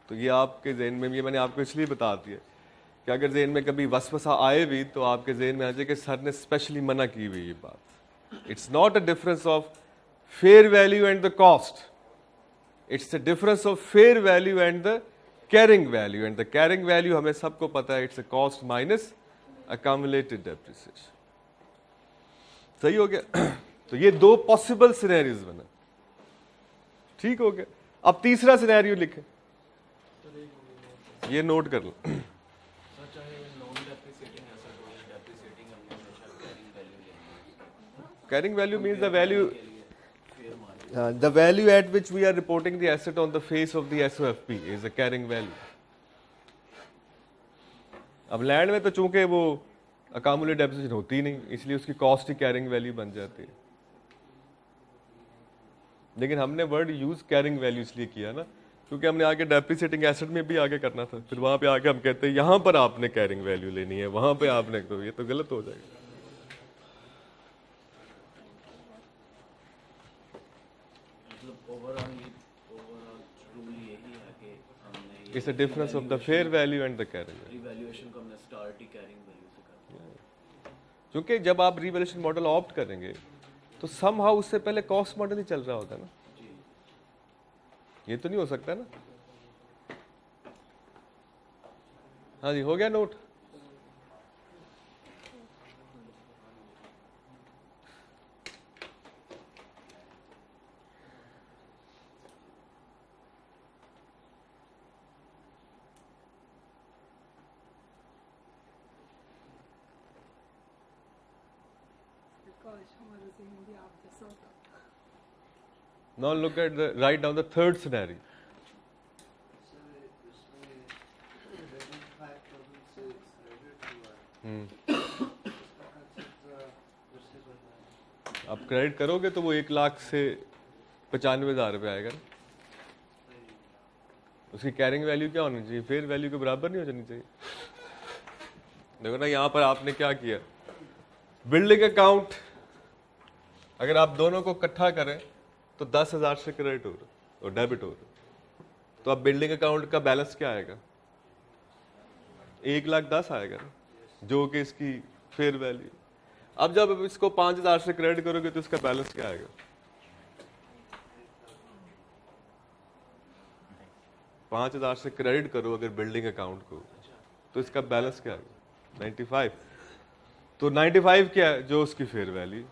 तो ये आपके ज़हन में, ये मैंने आपको इसलिए बता दिया कि अगर ज़हन में कभी वसवसा आए भी तो आपके ज़हन में आ जाए कि सर ने स्पेशली मना की हुई ये बात. It's not a difference of fair value and the cost, it's the difference of fair value and the carrying value. And the carrying value हमें सबको पता है, it's a cost minus accumulated depreciation. सही हो गया. तो ये दो पॉसिबल सिनेरियोज बना. ठीक हो गया. अब तीसरा सिनेरियो लिखें, ये नोट कर लो. चाहे Carrying value means the value, the value at which we are reporting the asset on the face of the SOFP is a carrying value. अब लैंड में तो चूंकि वो अकामुलेट डेप्रिसिएशन होती ही नहीं, इसलिए उसकी कॉस्ट ही कैरिंग वैल्यू बन जाती है। लेकिन हमने वर्ड यूज कैरिंग वैल्यू इसलिए किया ना, क्योंकि हमने आगे डेप्रिसिएटिंग एसेट में भी आगे करना था। फिर वहां पे आके हम कहते हैं यहां पर आपने कैरिंग वैल्यू लेनी है, वहां पे आपने, तो ये तो गलत हो जाएगा। It's a difference of the fair value and the carrying value. Revaluation को हमने स्टार्ट ही कैरिंग वैल्यू से करना। क्योंकि जब आप रिवैल्यूएशन मॉडल ऑप्ट करेंगे तो समहाउ उससे पहले कॉस्ट मॉडल ही चल रहा होता है ना, ये तो नहीं हो सकता ना। हाँ जी, हो गया note. Now look at the, write down the third scenario. आप क्रेडिट करोगे तो वो 1,00,000 से 95,000 रुपये आएगा ना। उसकी कैरिंग वैल्यू क्या होनी चाहिए? फेयर वैल्यू के बराबर नहीं हो जानी चाहिए। देखो ना, यहाँ पर आपने क्या किया, बिल्डिंग अकाउंट अगर आप दोनों को इकट्ठा करें तो 10,000 से क्रेडिट हो रहा और डेबिट हो रहा, तो अब बिल्डिंग अकाउंट का बैलेंस क्या आएगा? 1,10,000 आएगा ना, जो कि इसकी फेयर वैल्यू। अब जब इसको 5,000 से क्रेडिट करोगे तो इसका बैलेंस क्या आएगा? 5,000 से क्रेडिट करो अगर बिल्डिंग अकाउंट को, तो इसका बैलेंस क्या आएगा? 95। तो 95 क्या है? जो उसकी फेयर वैल्यू।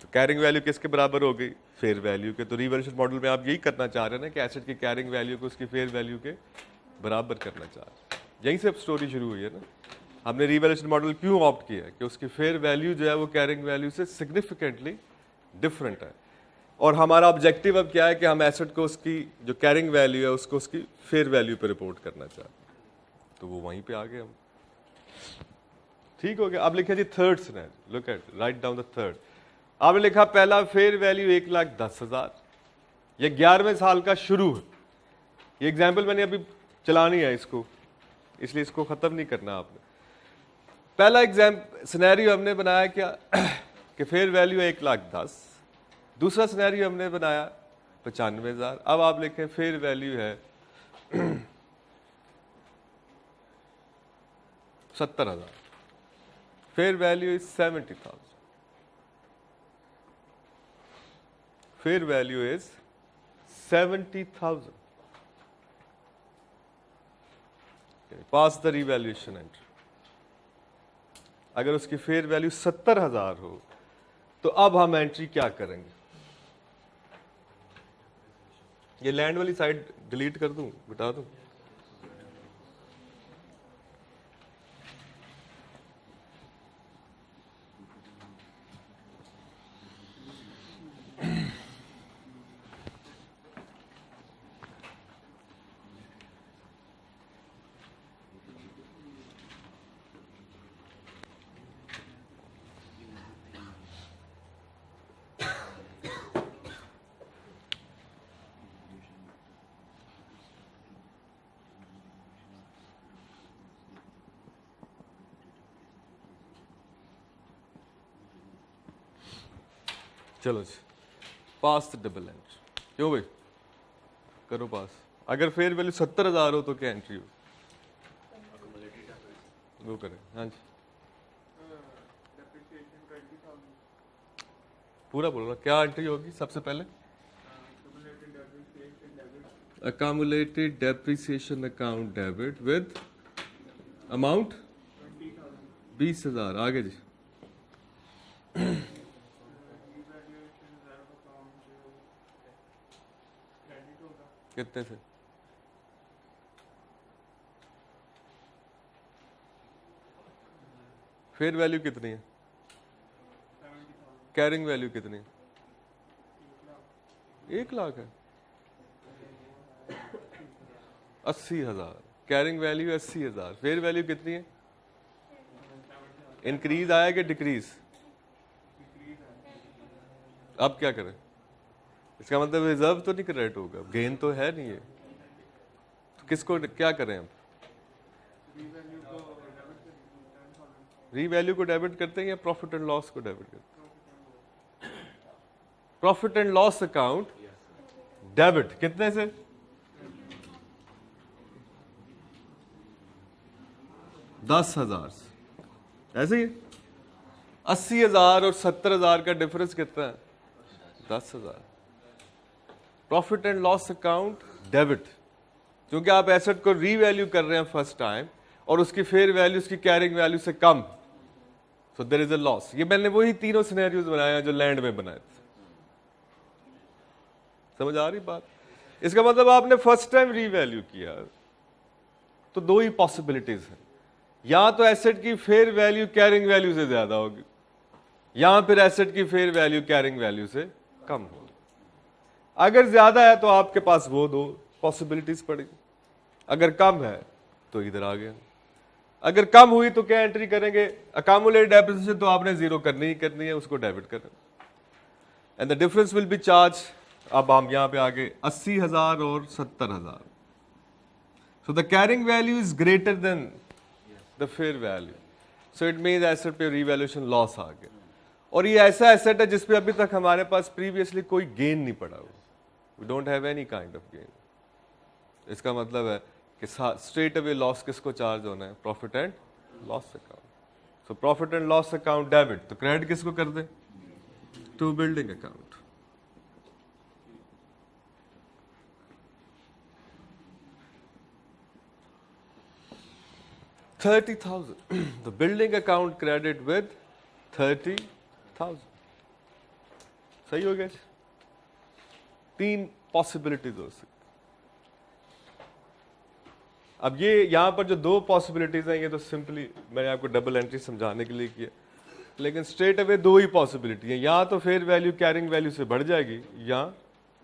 तो कैरिंग वैल्यू किसके बराबर हो गई? फेयर वैल्यू के। तो रिवैल्यूएशन मॉडल में आप यही करना चाह रहे हैं ना कि एसेट की कैरिंग वैल्यू को उसकी फेयर वैल्यू के बराबर करना चाह रहे हैं। यहीं से अब स्टोरी शुरू हुई है ना। हमने रिवैल्यूएशन मॉडल क्यों ऑप्ट किया है कि उसकी फेयर वैल्यू जो है वो कैरिंग वैल्यू से सिग्निफिकेंटली डिफरेंट है, और हमारा ऑब्जेक्टिव अब क्या है कि हम एसेट को उसकी जो कैरिंग वैल्यू है उसको उसकी फेयर वैल्यू पे रिपोर्ट करना चाहते हैं। तो वो वहीं पे आ गए हम। ठीक हो गया। अब लिखे जी third scenario, look at, write down the third. आपने लिखा पहला फेयर वैल्यू 1,10,000, ये 11वें साल का शुरू है। ये एग्जाम्पल मैंने अभी चलानी है इसको, इसलिए इसको खत्म नहीं करना आपने। पहला सिनेरियो हमने बनाया क्या कि फेयर वैल्यू है 1,10,000। दूसरा सिनेरियो हमने बनाया 95,000। अब आप लिखें फेयर वैल्यू है 70,000। Fair value is 70,000। Fair value is 70,000। Pass the revaluation entry. अगर उसकी फेयर वैल्यू 70,000 हो तो अब हम एंट्री क्या करेंगे? ये लैंड वाली साइड डिलीट कर दूं, बता दूं? चलो जी, पास द डबल एंट्री। क्यों भाई? करो पास। अगर फेयर वैल्यू 70,000 हो तो क्या एंट्री हो? वो करें। हाँ जी, पूरा बोलो, क्या एंट्री होगी सबसे पहले? accumulated depreciation account debit with amount 20,000। आगे जी, कितने से? फेयर वैल्यू कितनी है? कैरिंग वैल्यू कितनी है? 1 लाख है। 80,000 कैरिंग वैल्यू 80,000। फेयर वैल्यू कितनी है? इंक्रीज आया कि डिक्रीज? अब क्या करें? इसका मतलब रिजर्व तो नहीं करेक्ट होगा, गेन तो है नहीं है, तो किसको क्या करें अब? रीवैल्यू को डेबिट करते हैं या प्रॉफिट एंड लॉस को डेबिट करते हैं? Profit and loss account debit कितने से? 10,000 से। ऐसे ही 80,000 और 70,000 का डिफरेंस कितना है? 10,000। Profit and loss account debit, क्योंकि आप एसेट को रीवैल्यू कर रहे हैं फर्स्ट टाइम और उसकी फेयर वैल्यू उसकी कैरिंग वैल्यू से कम, so there is a loss. ये मैंने वही तीनों सिनेरियोज बनाए हैं जो लैंड में बनाए थे। समझ आ रही बात? इसका मतलब आपने फर्स्ट टाइम रीवैल्यू किया तो दो ही पॉसिबिलिटीज हैं, या तो एसेट की फेयर वैल्यू कैरिंग वैल्यू से ज्यादा होगी, या फिर एसेट की फेयर वैल्यू कैरिंग वैल्यू से कम होगी। अगर ज्यादा है तो आपके पास वो दो पॉसिबिलिटीज पड़ी, अगर कम है तो इधर आ गया। अगर कम हुई तो क्या एंट्री करेंगे? अकामुलेटेड डेप्रिसिएशन तो आपने जीरो करनी ही करनी है, उसको डेबिट करना, and the difference will be charge. अब हम यहां पे आगे 80,000 और 70,000, so the carrying value is greater than the fair value, so it means asset पे रीवैल्यूएशन लॉस आ गया। और ये ऐसा एसेट है जिसपे अभी तक हमारे पास प्रीवियसली कोई गेन नहीं पड़ा हुआ, we don't have any kind of gain. इसका मतलब है कि स्ट्रेट अवे लॉस किसको चार्ज होना है? Profit and loss account. So profit and loss account debit, तो क्रेडिट किसको कर दे? To building account. $30,000 the building account credit with 30,000। सही हो गया? तीन पॉसिबिलिटीज हो सकती। अब ये यहां पर जो दो पॉसिबिलिटीज हैं ये तो सिंपली मैंने आपको डबल एंट्री समझाने के लिए किया, लेकिन स्ट्रेट अवे दो ही पॉसिबिलिटी है, या तो फेयर वैल्यू कैरिंग वैल्यू से बढ़ जाएगी या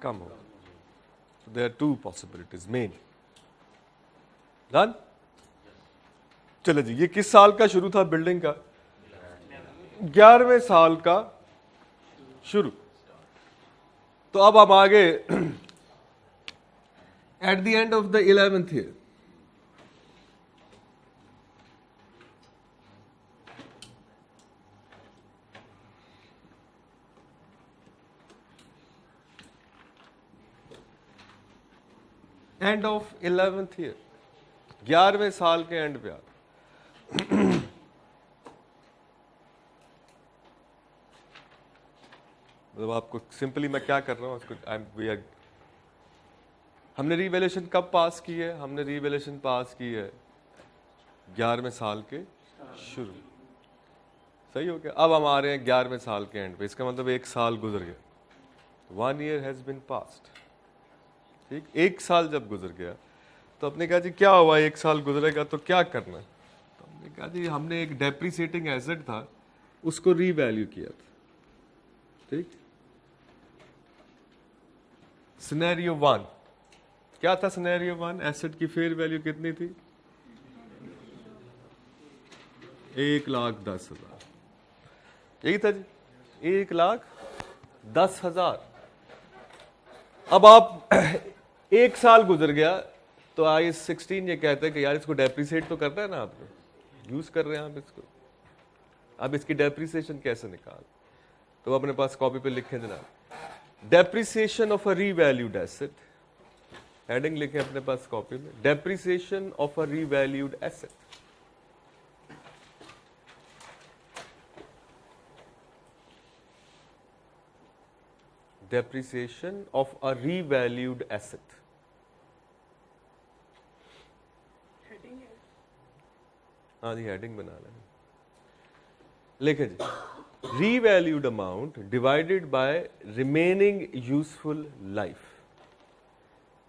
कम होगा। देयर आर टू पॉसिबिलिटीज मेन। डन? चलो जी, ये किस साल का शुरू था बिल्डिंग का? 11वें साल का शुरू। तो अब हम आगे at the end of the 11th year end of 11th year, 11वें साल के एंड पे आ मतलब आपको सिंपली मैं क्या कर रहा हूं उसको हमने रीवैल्यूएशन कब पास की है? हमने रीवैल्यूएशन पास की है 11वें साल के शुरू। सही हो गया? अब हम आ रहे हैं 11वें साल के एंड पे, इसका मतलब 1 साल गुजर गया। 1 year हैज बीन पास्ड। ठीक, 1 साल जब गुजर गया तो अपने कहा जी क्या हुआ, 1 साल गुजरेगा तो क्या करना है? तो हमने कहा जी हमने एक डेप्रिसिएटिंग एसेट था उसको रीवैल्यू किया था। ठीक, सिनेरियो 1 क्या था? सिनेरियो 1 एसेट की फेयर वैल्यू कितनी थी? 1,10,000। यही था जी, 1,10,000। अब आप 1 साल गुजर गया तो IAS 16 ये कहते हैं कि यार इसको डेप्रिसिएट तो करना है ना, आपने यूज कर रहे हैं आप इसको, अब इसकी डेप्रिसिएशन कैसे निकाल? तो अपने पास कॉपी पे लिखें जनाब, depreciation of a revalued asset, heading लिखें अपने पास कॉपी में, depreciation of a revalued asset. Depreciation of a revalued asset. Heading है। हाँ जी, हेडिंग बना लें। लिखे जी, revalued amount divided by remaining useful life.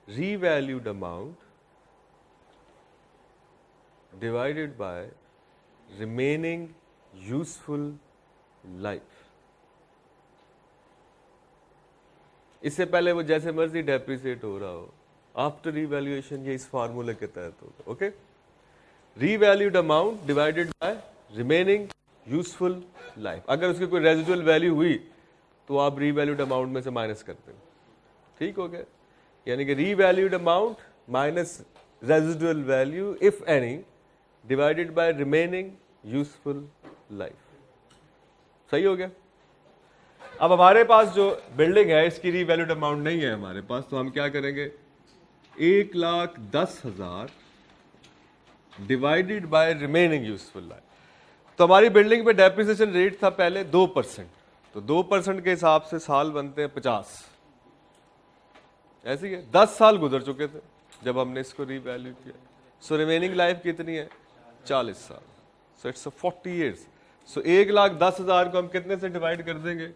Revalued amount divided by remaining useful life. इससे पहले वो जैसे मर्जी डेप्रिसिएट हो रहा हो, आफ्टर रीवैल्यूएशन ये इस फार्मूले के तहत होगा। Okay, revalued amount divided by remaining useful life. अगर उसकी कोई रेजिडुअल वैल्यू हुई तो आप रीवैल्यूड अमाउंट में से माइनस करते हैं। ठीक हो गया, यानी कि revalued amount minus residual value if any divided by remaining useful life. सही हो गया। अब हमारे पास जो बिल्डिंग है इसकी रीवैल्यूड अमाउंट नहीं है हमारे पास, तो हम क्या करेंगे, 1,10,000 divided by remaining useful life. तो हमारी बिल्डिंग पे डेप्रिसिएशन रेट था पहले 2%, तो 2% के हिसाब से साल बनते हैं 50। ऐसे ही है, 10 साल गुजर चुके थे जब हमने इसको रीवैल्यू किया। सो रिमेनिंग लाइफ कितनी है, 40 साल। So it's 40 years. सो 1,10,000 को हम कितने से डिवाइड कर देंगे,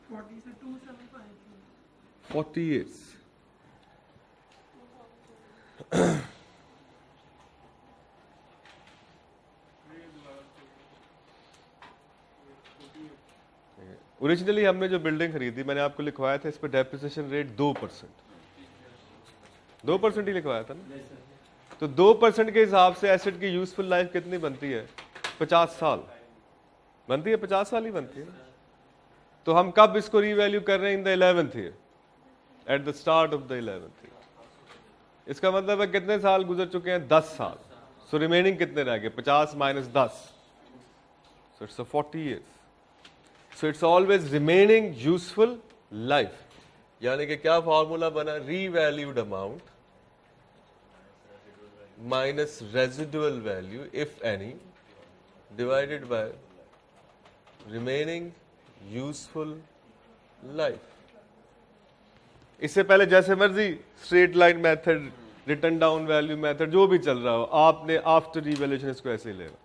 40 से 275 40 ईयर्स। ओरिजिनली हमने जो बिल्डिंग खरीदी, मैंने आपको लिखवाया था इस पर डेप्रिसिएशन रेट 2%, 2% ही लिखवाया था ना। तो 2% के हिसाब से एसेट की यूजफुल लाइफ कितनी बनती है, 50 साल बनती है, 50 साल ही बनती है। तो हम कब इसको रीवैल्यू कर रहे हैं, in the 11th year, eight the start of the 11th year. इसका मतलब है कितने साल गुजर चुके हैं, 10 साल। सो रिमेनिंग कितने रह गए, 50 minus 10, so it's 40 years. So it's always remaining useful life, यानी कि क्या फॉर्मूला बना, revalued amount minus residual value if any divided by remaining useful life. इससे पहले जैसे मर्जी straight line method, return down value method, जो भी चल रहा हो, आपने आफ्टर रीवैल्यूएशन इसको ऐसे ही लेना।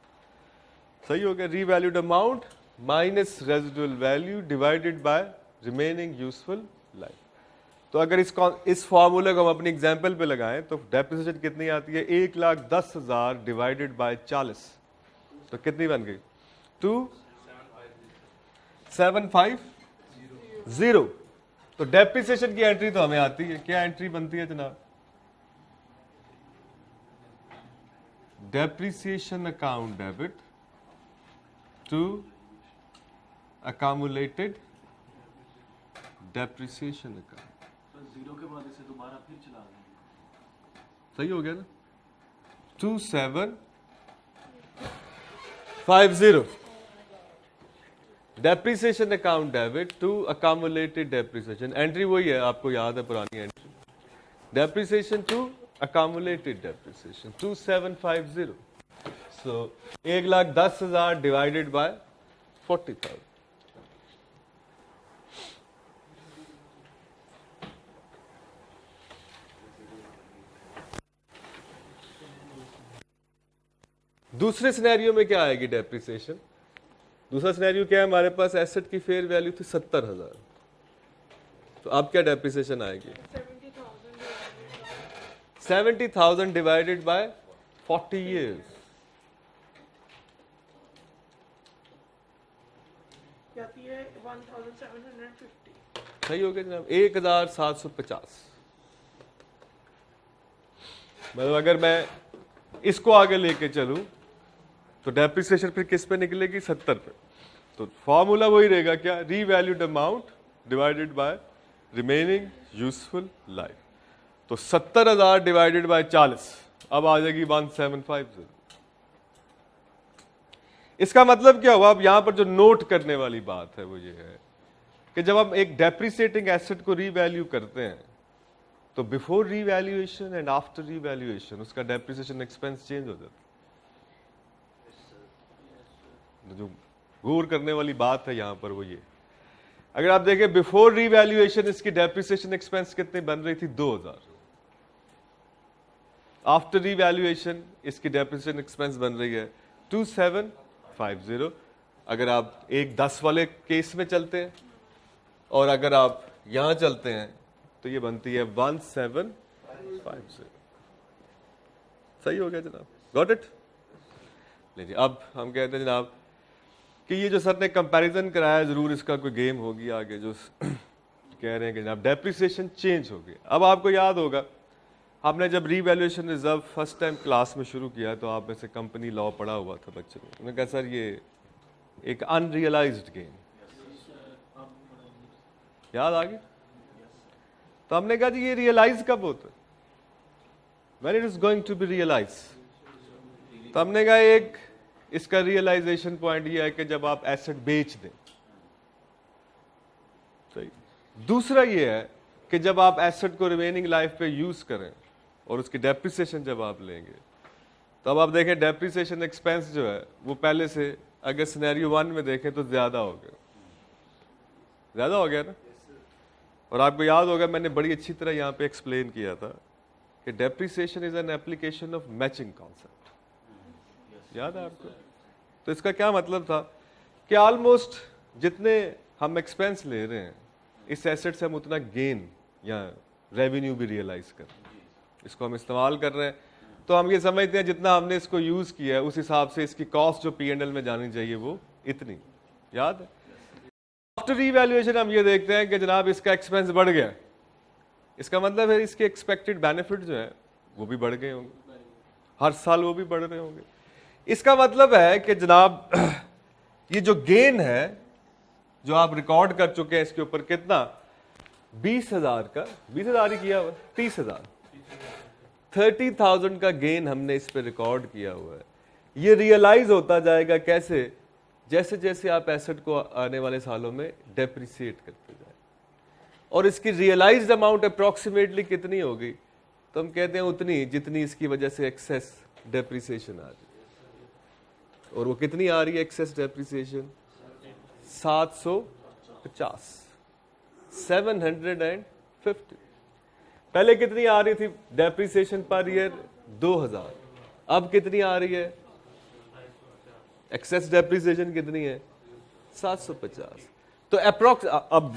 सही हो गया, revalued amount minus residual value divided by remaining useful life. तो अगर इस फॉर्मूले को हम अपनी एग्जांपल पे लगाएं तो डेप्रिसिएशन कितनी आती है, 1,10,000 डिवाइडेड बाय 40, तो कितनी बन गई, 2,750। तो डेप्रिसिएशन की एंट्री तो हमें आती है, क्या एंट्री बनती है जनाब, depreciation account debit to accumulated depreciation account। तो जीरो के बाद इसे दोबारा फिर चला देंगे। सही हो गया ना, 2,750 depreciation account debit to accumulated depreciation। Entry वही है, आपको याद है पुरानी entry, depreciation to accumulated depreciation 2,750। So 1,10,000 divided by 40,000। दूसरे सिनेरियो में क्या आएगी डेप्रिसिएशन, दूसरा सिनेरियो क्या है, हमारे पास एसेट की फेयर वैल्यू थी 70,000, तो अब क्या डेप्रिसिएशन आएगी, 70,000 डिवाइडेड बाय 40 ईयर्स। आती है 1750। सही हो गया जनाब, 1,750। मतलब अगर मैं इसको आगे लेके चलूं तो डेप्रिसिएशन फिर किस पे निकलेगी, 70 पे। तो फॉर्मूला वही रहेगा, क्या, revalued amount divided by remaining useful life. तो 70,000 डिवाइडेड बाय 40, अब आ जाएगी 1750। इसका मतलब क्या हुआ, अब यहां पर जो नोट करने वाली बात है वो ये है कि जब हम एक डेप्रिसिएटिंग एसेट को रीवैल्यू करते हैं तो before revaluation and after revaluation उसका डेप्रिसिएशन एक्सपेंस चेंज हो जाता है। जो गौर करने वाली बात है यहां पर वो ये, अगर आप देखें बिफोर रीवैल्यूएशन इसकी डेप्रिसिएशन एक्सपेंस कितनी बन रही थी, 2,000। आफ्टर रीवैल्यूएशन इसकी डेप्रिसिएशन एक्सपेंस बन रही है 2,750। अगर आप एक 10 वाले केस में चलते हैं और अगर आप यहां चलते हैं तो ये बनती है 1750। सही हो गया जनाब, गॉट इट। लीजिए अब हम कहते हैं जनाब कि ये जो सर ने कंपैरिजन कराया, जरूर इसका कोई गेम होगी आगे, जो कह रहे हैं कि जनाब डेप्रिसिएशन चेंज हो गई। अब आपको याद होगा आपने जब revaluation reserve first time class में शुरू किया तो आप में से कंपनी लॉ पढ़ा हुआ था बच्चे ने, उन्होंने कहा सर ये एक अनरियलाइज्ड गेन, याद आ गई? तो हमने कहा जी ये रियलाइज कब होता है? When it is going to be realise. तो हमने कहा एक इसका रियलाइजेशन पॉइंट ये है कि जब आप एसेट बेच दें, सही। दूसरा ये है कि जब आप एसेट को रिमेनिंग लाइफ पे यूज करें और उसकी डेप्रिसिएशन जब आप लेंगे, तो अब आप देखें डेप्रिसिएशन एक्सपेंस जो है वो पहले से अगर सिनेरियो 1 में देखें तो ज्यादा हो गया ना। और आपको याद होगा मैंने बड़ी अच्छी तरह यहां पे एक्सप्लेन किया था कि depreciation is an application of matching concept, याद है आपको? तो इसका क्या मतलब था कि ऑलमोस्ट जितने हम एक्सपेंस ले रहे हैं इस एसेट से हम उतना गेन या रेवेन्यू भी रियलाइज कर रहे हैं, इसको हम इस्तेमाल कर रहे हैं। तो हम ये समझते हैं जितना हमने इसको यूज किया है उस हिसाब से इसकी कॉस्ट जो P&L में जानी चाहिए वो इतनी, याद है? आफ्टर रीवैल्यूएशन हम ये देखते हैं कि जनाब इसका एक्सपेंस बढ़ गया, इसका मतलब है इसके एक्सपेक्टेड बेनिफिट जो है वो भी बढ़ गए होंगे, हर साल वो भी बढ़ रहे होंगे। इसका मतलब है कि जनाब ये जो गेन है जो आप रिकॉर्ड कर चुके हैं इसके ऊपर कितना 20,000 का, 20,000 ही किया हुआ, 30,000, 30,000 का गेन हमने इस पे रिकॉर्ड किया हुआ है। ये रियलाइज होता जाएगा कैसे? जैसे जैसे आप एसेट को आने वाले सालों में डेप्रिसिएट करते जाए। और इसकी रियलाइज्ड अमाउंट अप्रोक्सीमेटली कितनी होगी? तो हम कहते हैं उतनी जितनी इसकी वजह से एक्सेस डेप्रिसिएशन आ रही है। और वो कितनी आ रही है एक्सेस डेप्रिसिएशन? 750, 750। पहले कितनी आ रही थी डेप्रिसिएशन पर ईयर? 2,000। अब कितनी आ रही है एक्सेस डेप्रिसिएशन? कितनी है? 750। तो अप्रोक्स, अब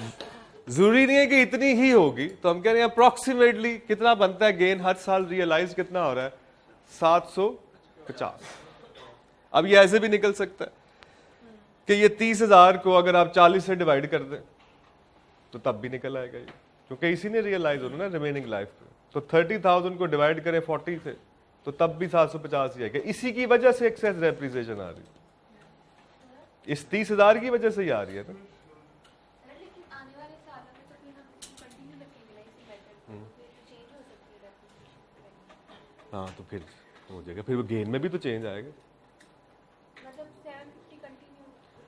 जरूरी नहीं है कि इतनी ही होगी, तो हम कह रहे हैं अप्रोक्सीमेटली कितना बनता है गेन हर साल रियलाइज कितना हो रहा है? 750। अब ये ऐसे भी निकल सकता है कि ये 30,000 को अगर आप 40 से डिवाइड कर दें तो तब भी निकल आएगा ये, क्योंकि इसी ने रियलाइज होना ना रिमेनिंग लाइफ पे। तो 30,000 को डिवाइड करें 40 से तो तब भी 750 ही आएगा। इसी की वजह से एक्सेस डेप्रिसिएशन आ रही है, इस 30,000 की वजह से ही आ रही है ना। हाँ तो फिर हो जाएगा, फिर वो गेन में भी तो चेंज आएगा।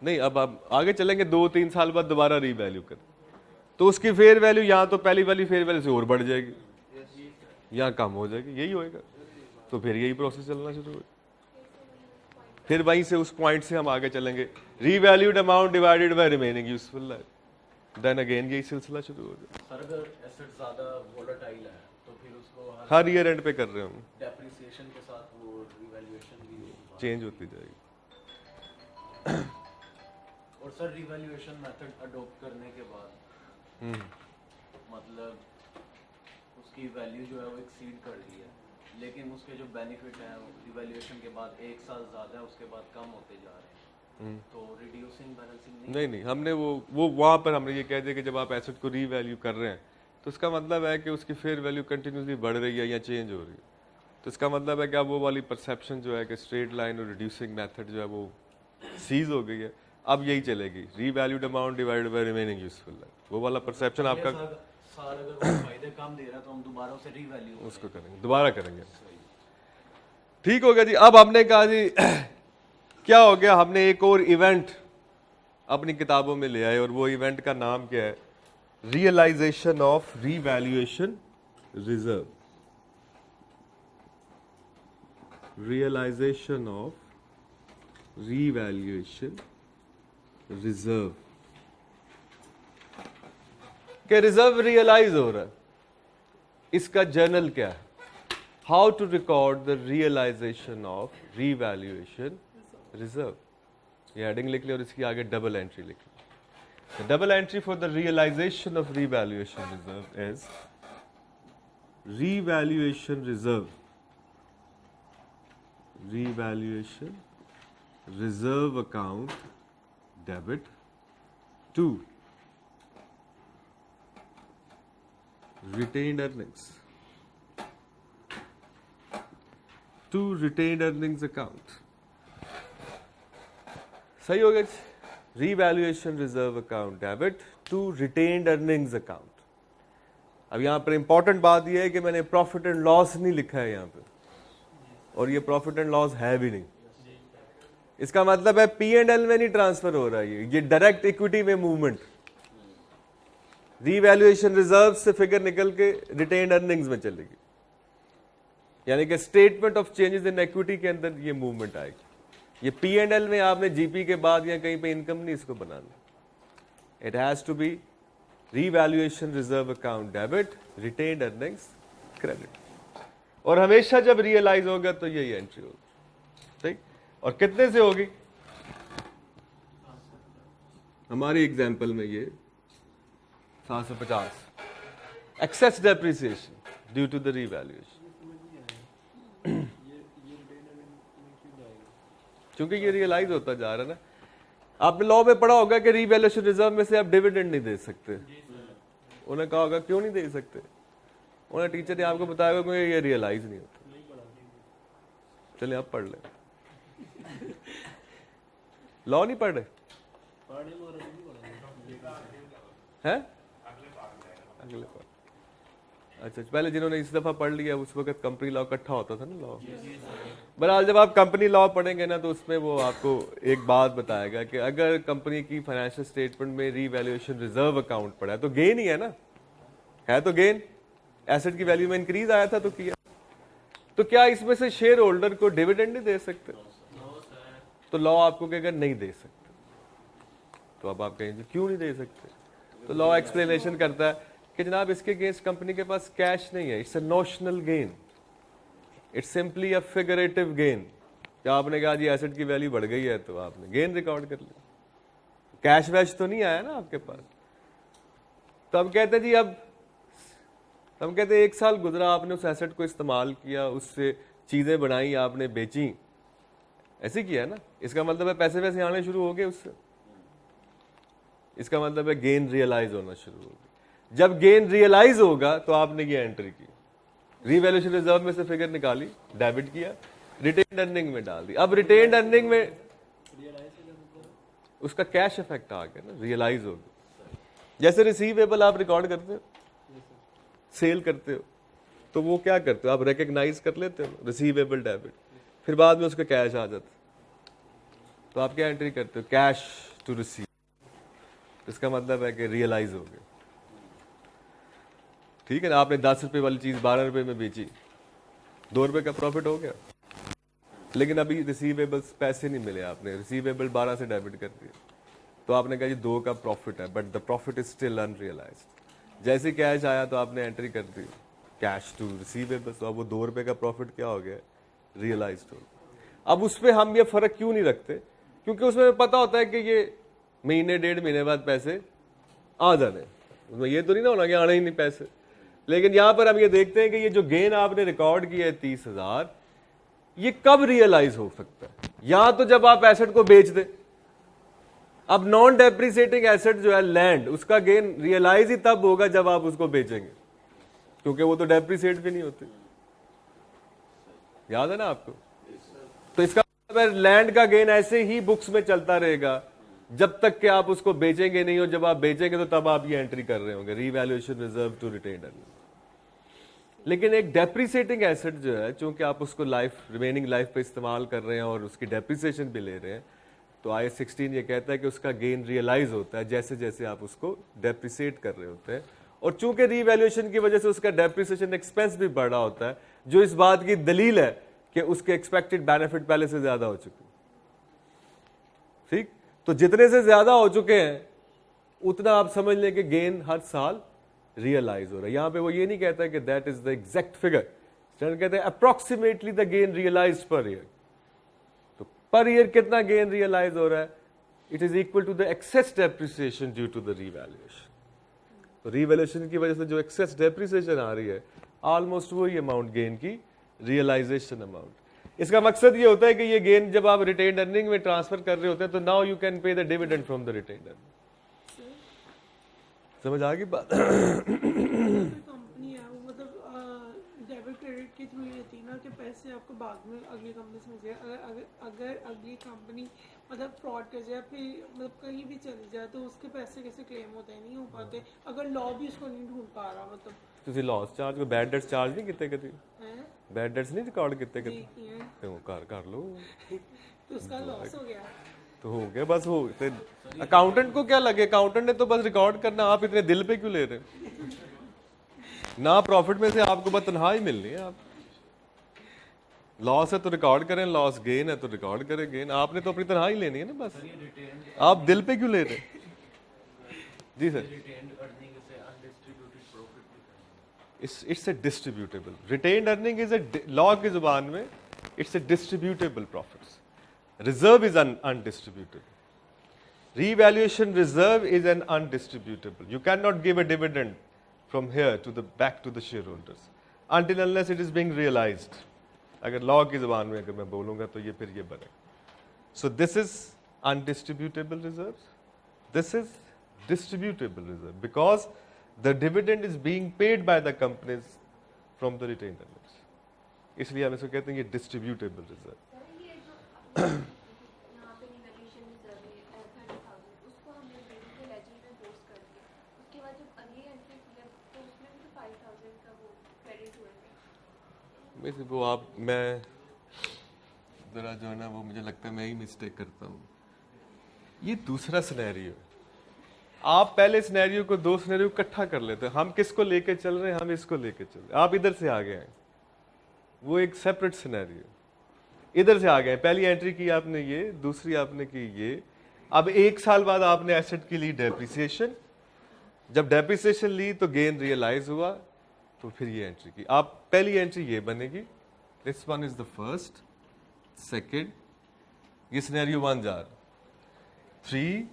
नहीं, अब आप आगे चलेंगे 2-3 साल बाद दोबारा रीवैल्यू कर तो उसकी फेयर वैल्यू यहाँ तो पहली वाली फेयर वैल्यू से और बढ़ जाएगी, यहाँ कम हो जाएगी, यही होएगा। तो फिर यही प्रोसेस चलना शुरू हो, फिर वहीं से उस पॉइंट से हम आगे चलेंगे revalued amount divided by remaining useful life, then again यही सिलसिला शुरू हो जाएगा। सर अगर एसेट ज्यादा वोलेटाइल है तो फिर उसको हर ईयर एंड पे कर रहे हम, डेप्रिसिएशन के साथ वो रिवैल्यूएशन भी चेंज होती जाएगी। और सर रिवैल्यूएशन मेथड अडॉप्ट करने के बाद मतलब उसकी वैल्यू जो है वो एक्सीड कर रही है, लेकिन उसके जो बेनिफिट है रिवैल्यूएशन के बाद 1 साल ज्यादा है उसके बाद कम होते जा रहे हैं, तो रिड्यूसिंग बैलेंसिंग नहीं, हमने वो वहां पर हमने ये कह दिया कि जब आप एसेट को रीवैल्यू कर रहे हैं तो इसका मतलब है कि उसकी फेयर वैल्यू कंटिन्यूसली बढ़ रही है या चेंज हो रही है। तो इसका मतलब है कि अब वो वाली परसेप्शन जो है कि स्ट्रेट लाइन और रिड्यूसिंग मेथड जो है वो सीज हो गई है, अब यही चलेगी revalued amount divided by remaining useful life. वो वाला परसेप्शन आपका साल अगर वो फायदे कम दे रहा है तो हम दोबारा उसे रीवैल्यू उसको करेंगे, दोबारा करेंगे। ठीक हो गया जी। अब हमने कहा जी क्या हो गया, हमने एक और इवेंट अपनी किताबों में ले आए और वो इवेंट का नाम क्या है? Realisation of revaluation reserve. Realisation of revaluation reserve के रिजर्व रियलाइज हो रहा है, इसका जर्नल क्या है? How to record the realisation of revaluation reserve. ये हेडिंग लिख ली और इसकी आगे डबल एंट्री लिख ली। The double entry for the realization of revaluation reserve is revaluation reserve. Revaluation reserve account debit to retained earnings to retained earnings account. सही हो गया? Revaluation reserve account debit to retained earnings account. अब यहाँ पर important बात यह है कि मैंने प्रॉफिट एंड लॉस नहीं लिखा है यहाँ पे, और ये प्रॉफिट एंड लॉस है भी नहीं। इसका मतलब है P&L में नहीं ट्रांसफर हो रहा है, ये डायरेक्ट इक्विटी में मूवमेंट। रीवैल्यूएशन रिजर्व से फिगर निकल के रिटेन्ड अर्निंग्स में चलेगी, यानी कि statement of changes in equity के अंदर ये मूवमेंट आएगी। ये P&L में आपने जीपी के बाद या कहीं पे इनकम नहीं इसको बनाना। It has to be revaluation reserve account debit, retained earnings credit, और हमेशा जब रियलाइज होगा तो यही एंट्री होगी। ठीक, और कितने से होगी? हमारी एग्जांपल में ये 750 excess depreciation due to the revaluation, क्योंकि ये रियलाइज होता जा रहा है ना। आपने लॉ में पढ़ा होगा कि रीवैल्यूएशन रिजर्व में से आप डिविडेंड नहीं दे सकते। उन्हें कहा होगा क्यों नहीं दे सकते, उन्हें टीचर ने आपको बताया होगा क्योंकि ये रियलाइज नहीं होता। चलिए आप पढ़ लें। लॉ नहीं पढ़ रहे हैं? अगले बार। अच्छा, पहले जिन्होंने इस दफा पढ़ लिया उस वक्त कंपनी लॉ इकट्ठा होता था ना लॉ। बहरहाल जब आप कंपनी लॉ पढ़ेंगे ना तो उसमें वो आपको एक बात बताएगा कि अगर कंपनी की फाइनेंशियल स्टेटमेंट में रीवैल्यूएशन रिजर्व अकाउंट पड़ा है तो गेन ही है ना, है तो गेन। एसेट की वैल्यू में इंक्रीज आया था तो किया, तो क्या इसमें से शेयर होल्डर को डिविडेंड नहीं दे सकते? तो लॉ आपको कहेगा नहीं दे सकते। तो अब आप कहेंगे क्यों नहीं दे सकते? तो लॉ एक्सप्लेनेशन करता है कि जनाब इसके अगेंस्ट कंपनी के पास कैश नहीं है, it's a notional gain, it's simply a figurative gain. क्या आपने कहा जी एसेट की वैल्यू बढ़ गई है तो आपने गेन रिकॉर्ड कर लिया, कैश वैश तो नहीं आया ना आपके पास। तो अब कहते जी अब हम कहते 1 साल गुजरा, आपने उस एसेट को इस्तेमाल किया, उससे चीजें बनाई, आपने बेची, ऐसे किया है ना। इसका मतलब है पैसे वैसे आने शुरू हो गए उससे, इसका मतलब है गेन रियलाइज होना शुरू हो गया। जब गेन रियलाइज होगा तो आपने ये एंट्री की, रीवैल्यूएशन रिजर्व में से फिगर निकाली, डेबिट किया, रिटेन्ड अर्निंग में डाल दी। अब रिटेन्ड अर्निंग में उसका कैश इफेक्ट आ गया ना, रियलाइज हो गया। जैसे रिसीवेबल आप रिकॉर्ड करते हो, सेल करते हो, तो वो क्या करते हो आप रिकग्नाइज कर लेते हो रिसीवेबल डेबिट, फिर बाद में उसका कैश आ जाता, तो आप क्या एंट्री करते हो? Cash to receive. इसका मतलब है कि रियलाइज हो गया। ठीक है ना, आपने 10 रुपए वाली चीज 12 रुपए में बेची, 2 रुपए का प्रॉफिट हो गया, लेकिन अभी रिसीवेबल्स पैसे नहीं मिले, आपने रिसीवेबल 12 से डेबिट कर दिया, तो आपने कहा जी 2 का प्रॉफिट है, but the profit is still unrealised. जैसे कैश आया तो आपने एंट्री कर दी कैश टू रिसीवेबल्स, तो अब वो 2 रुपए का प्रॉफिट क्या हो गया? रियलाइज्ड हो गया। अब उसमें हम ये फर्क क्यों नहीं रखते? क्योंकि उसमें पता होता है कि ये महीने 1.5 महीने बाद पैसे आ जाने, उसमें ये तो नहीं ना होना कि आने ही नहीं पैसे। लेकिन यहां पर हम ये देखते हैं कि ये जो गेन आपने रिकॉर्ड किया है 30,000, ये कब रियलाइज हो सकता है? या तो जब आप एसेट को बेच दें। अब नॉन डेप्रिसिएटिंग एसेट जो है लैंड, उसका गेन रियलाइज ही तब होगा जब आप उसको बेचेंगे, क्योंकि वो तो डेप्रिसिएट भी नहीं होते, याद है ना आपको। तो इसका मतलब लैंड का गेन ऐसे ही बुक्स में चलता रहेगा जब तक कि आप उसको बेचेंगे नहीं, और जब आप बेचेंगे तो तब आप ये एंट्री कर रहे होंगे revaluation reserve to retained earning. लेकिन एक डेप्रिसिएटिंग एसेट जो है, चूंकि आप उसको लाइफ रिमेनिंग लाइफ पे इस्तेमाल कर रहे हैं और उसकी डेप्रिसिएशन भी ले रहे हैं, तो IAS 16 ये कहता है कि उसका गेन रियलाइज होता है जैसे जैसे आप उसको डेप्रिसिएट कर रहे होते हैं। और चूंकि रीवैल्यूएशन की वजह से उसका डेप्रिसिएशन एक्सपेंस भी बढ़ा होता है, जो इस बात की दलील है कि उसके एक्सपेक्टेड बेनिफिट पहले से ज्यादा हो चुके। ठीक, तो जितने से ज्यादा हो चुके हैं उतना आप समझ लें कि गेन हर साल रियलाइज हो रहा है। यहां पे वो ये नहीं कहता कि that is the exact figure, कहते हैं approximately the gain realise per year. तो पर ईयर कितना गेन रियलाइज हो रहा है? It is equal to the excess depreciation due to the revaluation. तो रीवैल्यूएशन की वजह से जो एक्सेस डेप्रिसिएशन आ रही है, ऑलमोस्ट वही अमाउंट गेन की रियलाइजेशन अमाउंट। इसका मकसद ये होता है कि ये गेन जब आप रिटेन्ड अर्निंग में ट्रांसफर कर रहे होते हैं तो now you can pay the dividend from the retained earning. समझ आ गई बात? कंपनी के थ्रू ये रहती है ना कि पैसे आपको बाद में अगली कंपनी से मिल जाए। अगर अगली कंपनी मतलब फ्रॉड कर जाए, फिर मतलब कहीं भी चली जाए, तो उसके पैसे कैसे क्लेम होते हैं? नहीं हो पाते अगर लॉ भी उसको नहीं ढूंढ पा रहा। मतलब ਤੁਸੀਂ ਲਾਸ ਚਾਰਜ ਕੋਈ ਬੈਡ ਡੈਟਸ ਚਾਰਜ ਨਹੀਂ ਕੀਤੇ ਕਦੀ? हैं ਬੈਡ ਡੈਟਸ ਨਹੀਂ ਰਿਕਾर्ड ਕੀਤੇ जी ਕਦੀ? किए हैं, ਤੇ ਉਹ ਕਰ लो तो उसका लॉस हो गया। तो हो गया बस। हो अकाउंटेंट को क्या लगे, अकाउंटेंट ने तो बस रिकॉर्ड करना, आप इतने दिल पे क्यों ले रहे हैं? ना प्रॉफिट में से आपको बस तनख्वाह ही मिलनी है। आप लॉस है तो रिकॉर्ड करें, लॉस गेन है तो रिकॉर्ड करें गेन, आपने तो अपनी तनख्वाह ही लेनी है ना बस। आप दिल पे क्यों ले रहे हैं? जी sir, it's a distributable retained earning is a law की जुबान में it's a distributable profits. Reserve is undistributable. Revaluation reserve is an undistributable. You cannot give a dividend from here to the back to the shareholders until unless it is being realized. अगर law की ज़बान में अगर मैं बोलूँगा तो ये फिर ये बने. So this is undistributable reserves. This is distributable reserve because the dividend is being paid by the companies from the retained earnings. इसलिए हम इसको कहते हैं ये distributable reserve. यहाँ पे रिवैल्यूएशन रिजर्व है 30,000, उसको हमने बिल्डिंग के लेजर में पोस्ट कर दिया। उसके बाद जब अगली एंट्री किया तो उसमें भी 5,000 का वो क्रेडिट हुआ था। वैसे वो आप मैं ज़रा जो है ना वो मुझे लगता है मैं ही मिस्टेक करता हूँ। ये दूसरा सिनेरियो है। आप पहले सिनेरियो को दो सिनेरियो इकट्ठा कर लेते हैं। हम किसको लेके चल रहे हैं, हम इसको लेके चल रहे हैं। आप इधर से आ गए हैं, वो एक सेपरेट सिनेरियो। इधर से आ गए, पहली एंट्री की आपने ये, दूसरी आपने की ये। अब एक साल बाद आपने एसेट की ली डेप्रिसिएशन, जब डेप्रिसिएशन ली तो गेन रियलाइज हुआ, तो फिर ये एंट्री की। आप पहली एंट्री ये बनेगी, this one is the first, second, ये सिनेरियो 1 जा रहा, 3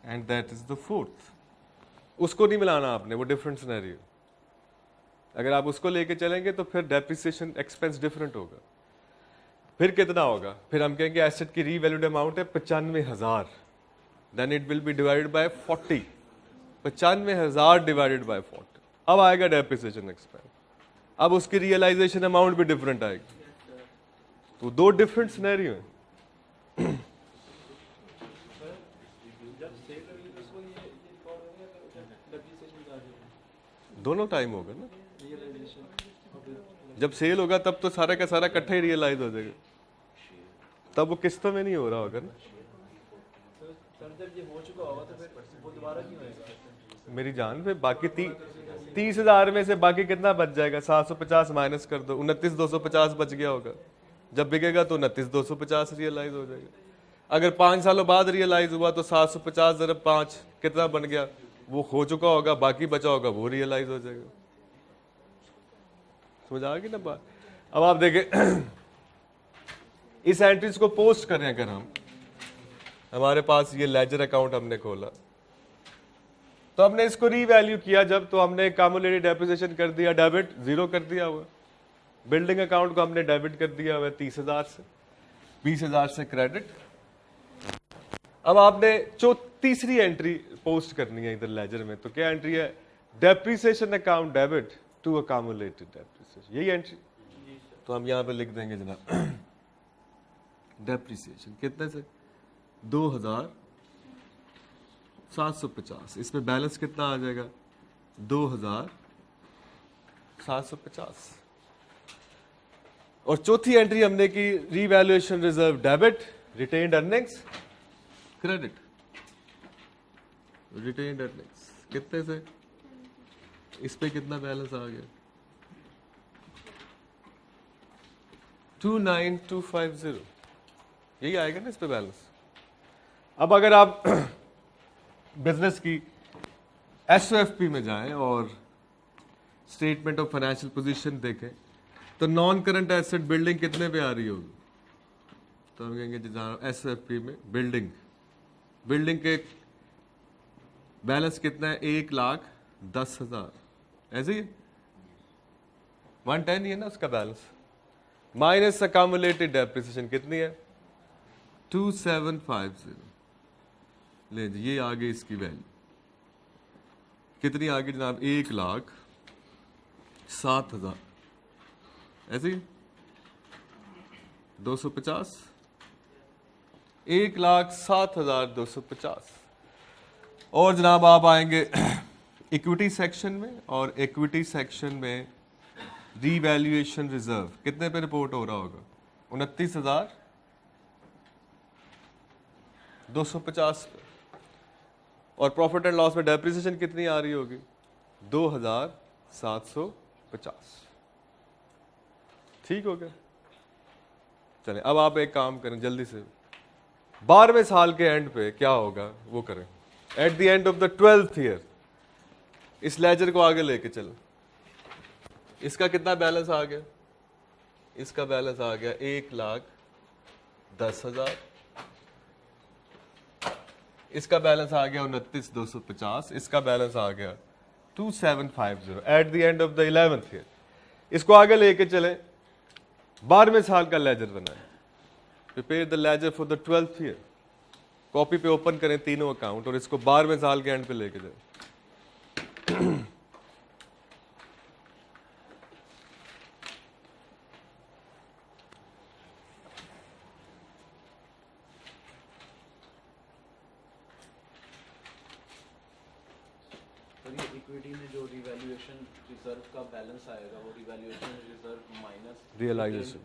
and that is the fourth. उसको नहीं मिलाना आपने, वो डिफरेंट सिनेरियो। अगर आप उसको लेके चलेंगे तो फिर डेप्रिसिएशन एक्सपेंस डिफरेंट होगा। फिर कितना होगा? फिर हम कहेंगे एसेट की रीवैल्यूड अमाउंट है 95,000, then it will be divided by 40। 95,000 divided by 40, अब आएगा डेप्रिसिएशन एक्सपेंस। अब उसकी रियलाइजेशन अमाउंट भी डिफरेंट आएगी। तो दो डिफरेंट सिनेरियो हैं। दोनों टाइम होगा ना। जब सेल होगा तब तो सारा का सारा इकट्ठा ही रियलाइज हो जाएगा, तब वो किस्तों में नहीं हो रहा होगा ना। जब ये हो चुका होगा तो फिर वो दोबारा नहीं होएगा। मेरी जान पे बाकी 30,000 में से बाकी कितना बच जाएगा? 750 माइनस कर दो, 29,250 बच गया होगा। जब बिकेगा तो 29,250 रियलाइज हो जाएगा। अगर 5 सालों बाद रियलाइज हुआ तो 750 ज़रब 5 कितना बन गया? वो हो चुका होगा, बाकी बचा होगा वो रियलाइज हो जाएगा। समझ आ गई ना बात? अब आप देखें, इस एंट्रीज को पोस्ट करें अगर हमारे पास ये लेजर अकाउंट हमने खोला, तो हमने इसको रीवैल्यू किया जब, तो हमने कम्युलेटेड डेप्रिसिएशन कर दिया डेबिट, 0 कर दिया हुआ। बिल्डिंग अकाउंट को हमने डेबिट कर दिया हुआ 30,000 से, 20,000 से क्रेडिट। अब आपने जो तीसरी एंट्री पोस्ट करनी है इधर लेजर में, तो क्या एंट्री है? Depreciation account debit to accumulated depreciation, यही एंट्री। तो हम यहां पे लिख देंगे जनाब डेप्रिसिएशन कितने से? 2,750। इसमें बैलेंस कितना आ जाएगा? 2,750। और चौथी एंट्री हमने की revaluation reserve debit, retained earnings credit. Retained earnings कितने से? इस पे कितना बैलेंस आ गया? 29,250, यही आएगा ना इस पे बैलेंस। अब अगर आप बिजनेस की एसओएफपी में जाएं और स्टेटमेंट ऑफ फाइनेंशियल पोजीशन देखें, तो नॉन करंट एसेट बिल्डिंग कितने पे आ रही होगी? तो हम कहेंगे जहाँ एसओएफपी में बिल्डिंग के बैलेंस कितना है? 1,10,000, ऐसे ही 110 ही है ना उसका बैलेंस। माइनस अकामुलेटेड डेप्रिसिएशन कितनी है? 2,750। ले जी, ये आ गई इसकी वैल्यू। कितनी आ गई जनाब? 1,07,000। ऐसे ही 250, 1,07,250। और जनाब आप आएंगे इक्विटी सेक्शन में, और इक्विटी सेक्शन में रीवैल्यूएशन रिजर्व कितने पे रिपोर्ट हो रहा होगा? 29,250 पे। और प्रॉफिट एंड लॉस में डेप्रिसिएशन कितनी आ रही होगी? 2,750। ठीक हो गया? चलें अब आप एक काम करें जल्दी से, 12वें साल के एंड पे क्या होगा वो करें। Eight the end of the 12th year इस लेजर को आगे लेके चलो। इसका कितना बैलेंस आ गया? इसका बैलेंस आ गया 1,10,000। इसका बैलेंस आ गया 29,250। इसका बैलेंस आ गया 2,750 at the end of the 11th year. इसको आगे लेके चले, 12वें साल का लेजर बनाए। Prepare the ledger for the 12th year. Copy पे ओपन करें तीनों अकाउंट और इसको 12वें साल के एंड पे लेके जाए। तो ये इक्विटी में जो रिवैल्यूएशन रिजर्व का बैलेंस आएगा वो revaluation reserve minus realisation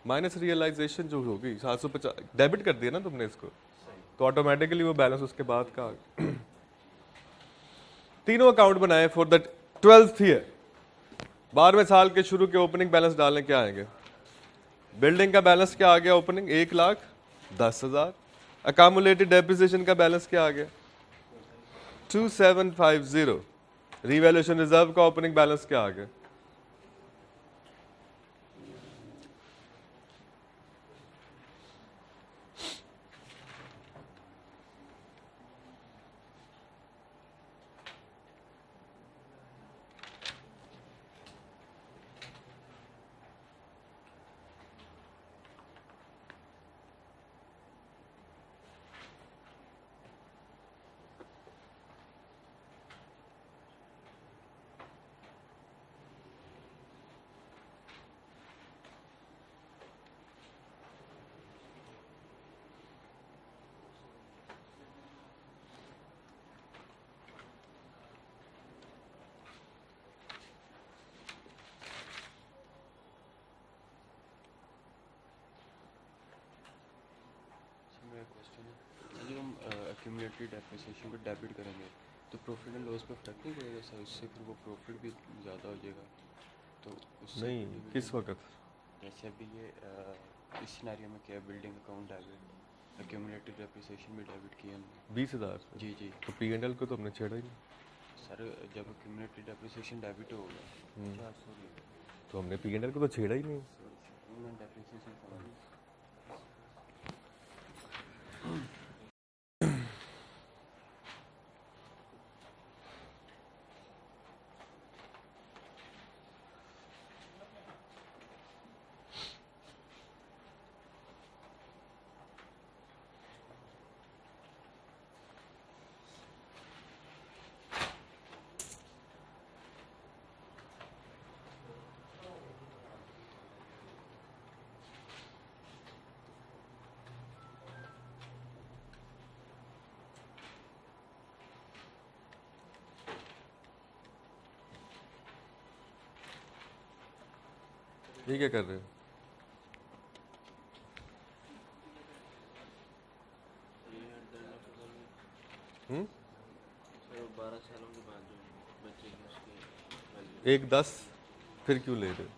minus realisation जो होगी 750 डेबिट कर दिया ना तुमने इसको, तो ऑटोमेटिकली वो बैलेंस उसके बाद का आ गया। तीनों अकाउंट बनाए फॉर द 12th ईयर। 12वें साल के शुरू के ओपनिंग बैलेंस डालने क्या आएंगे? बिल्डिंग का बैलेंस क्या आ गया ओपनिंग? 1,10,000। अकामुलेटेड डेप्रिसिएशन का बैलेंस क्या आ गया? 2,750। रिवैल्यूएशन रिजर्व का ओपनिंग बैलेंस क्या आ गया? मेरा क्वेश्चन है, जब हम एक्यूमुलेटेड डेप्रिसिएशन को डेबिट करेंगे तो प्रॉफिट एंड लॉस पे फर्क नहीं पड़ेगा सर? उससे फिर वो प्रॉफिट भी ज़्यादा हो जाएगा तो उससे नहीं, किस वक्त? जैसे अभी ये इस सिनेरियो में क्या building account debit, accumulated depreciation भी डेबिट किया हमने। 20,000। जी जी तो P&L को तो हमने छेड़ा ही नहीं। सर, जब एक्यूमुलेटेड डेप्रिसिएशन डेबिट होगा अच्छा सॉरी तो हमने P&L को तो छेड़ा ही नहीं। सॉरी डेप्रिसिएशन ये क्या कर रहे हो? हम्म? 12 सालों के बाद जो बचेगी उसकी 1,10 फिर क्यों ले रहे हो?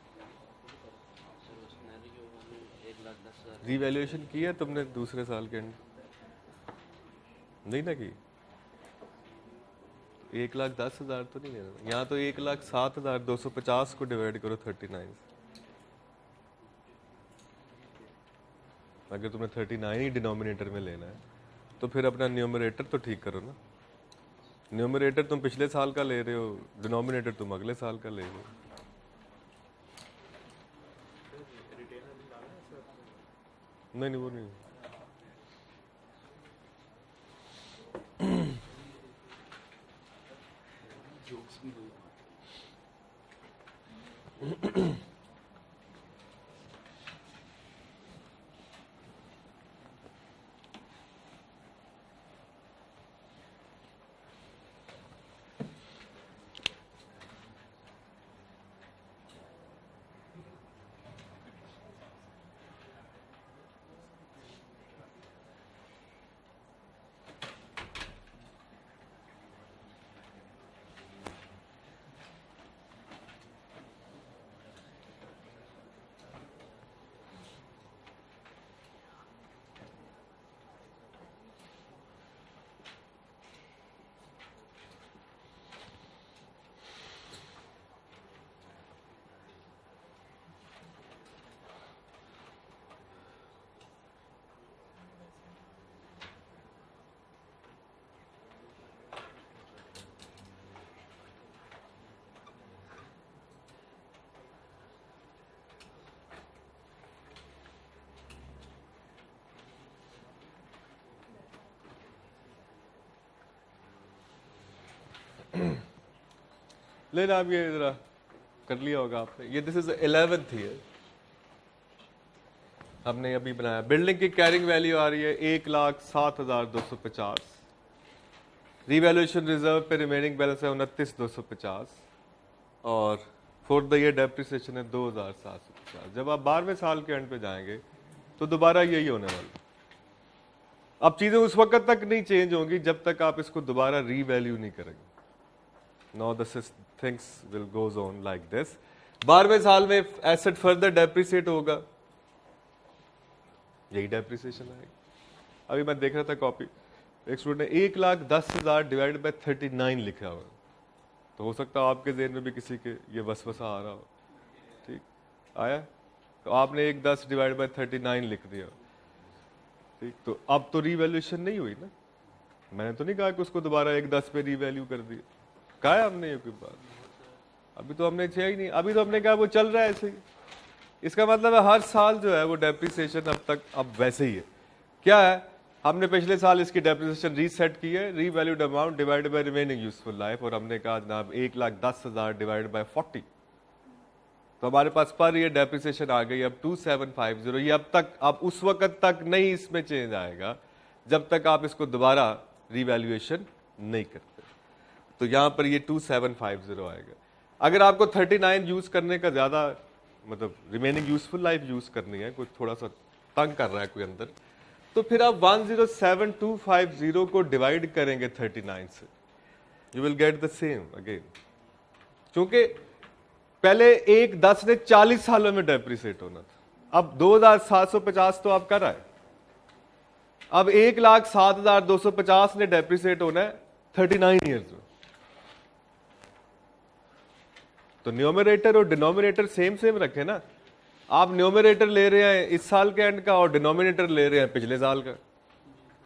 सर उस सिनेरियो में 1,10,000 रिवैल्यूएशन की है तुमने दूसरे साल के एंड? नहीं ना की। 1,10,000 तो नहीं लेना यहाँ, तो 1,07,250 को डिवाइड करो 39। अगर तुम्हें 39 ही डिनोमिनेटर में लेना है तो फिर अपना न्यूमरेटर तो ठीक करो ना। न्यूमरेटर तुम पिछले साल का ले रहे हो, डिनोमिनेटर तुम अगले साल का ले रहे हो। नहीं नहीं वो नहीं। लेना आप ये जरा कर लिया होगा आपने, ये दिस इज 11th ईयर हमने अभी बनाया। बिल्डिंग की कैरिंग वैल्यू आ रही है 1,07,250, रीवैल्यूएशन रिजर्व पे रिमेनिंग बैलेंस है 29,250 और फॉर द ईयर डेप्रिसिएशन है 2,750। जब आप 12वें साल के एंड पे जाएंगे तो दोबारा यही होने वाला। अब चीजें उस वक्त तक नहीं चेंज होंगी जब तक आप इसको दोबारा रीवैल्यू नहीं करेंगे। Now this things will goes on like this. 12वें साल में एसेट फर्दर डेप्रिसिएट होगा, यही डेप्रिसिएशन आएगी। अभी मैं देख रहा था कॉपी, एक स्टूडेंट ने 1,10,000 डिवाइडेड बाय 39 लिखा हुआ, तो हो सकता है आपके ज़हन में भी किसी के ये वसवसा आ रहा हो। ठीक आया, तो आपने 1,10 डिवाइड बाय 39 लिख दिया। ठीक, तो अब तो रीवैल्यूएशन नहीं हुई ना, मैंने तो नहीं कहा कि उसको दोबारा 1,10 पे रीवैल्यू कर दिया, कहा है हमने ये कोई बात? अभी तो हमने किया ही नहीं, अभी तो हमने कहा वो चल रहा है ऐसे ही। इसका मतलब है हर साल जो है वो डेप्रिसिएशन अब तक अब वैसे ही है। क्या है, हमने पिछले साल इसकी डेप्रिसिएशन रीसेट की है, revalued amount divided by remaining useful life, और हमने कहा जनाब 1,10,000 डिवाइडेड बाय 40, तो हमारे पास पर ईयर डेप्रिसिएशन आ गई अब 2,750। ये अब तक, अब उस वक्त तक नहीं इसमें चेंज आएगा जब तक आप इसको दोबारा रीवैल्यूएशन नहीं करते। तो यहां पर ये 2,750 आएगा। अगर आपको 39 यूज करने का ज्यादा मतलब रिमेनिंग यूजफुल लाइफ यूज करनी है, कोई थोड़ा सा तंग कर रहा है कोई अंदर, तो फिर आप 107,250 को डिवाइड करेंगे 39 से, you will get the same again. क्योंकि पहले 1,10 ने 40 सालों में डेप्रिसिएट होना था, अब 2,750 तो आप कर रहा है, अब 1,07,250 ने डेप्रिसिएट होना है 39 ईयर्स में। तो न्यूमरेटर और डिनोमिनेटर सेम सेम रखे ना। आप न्यूमरेटर ले रहे हैं इस साल के एंड का और डिनोमिनेटर ले रहे हैं पिछले साल का,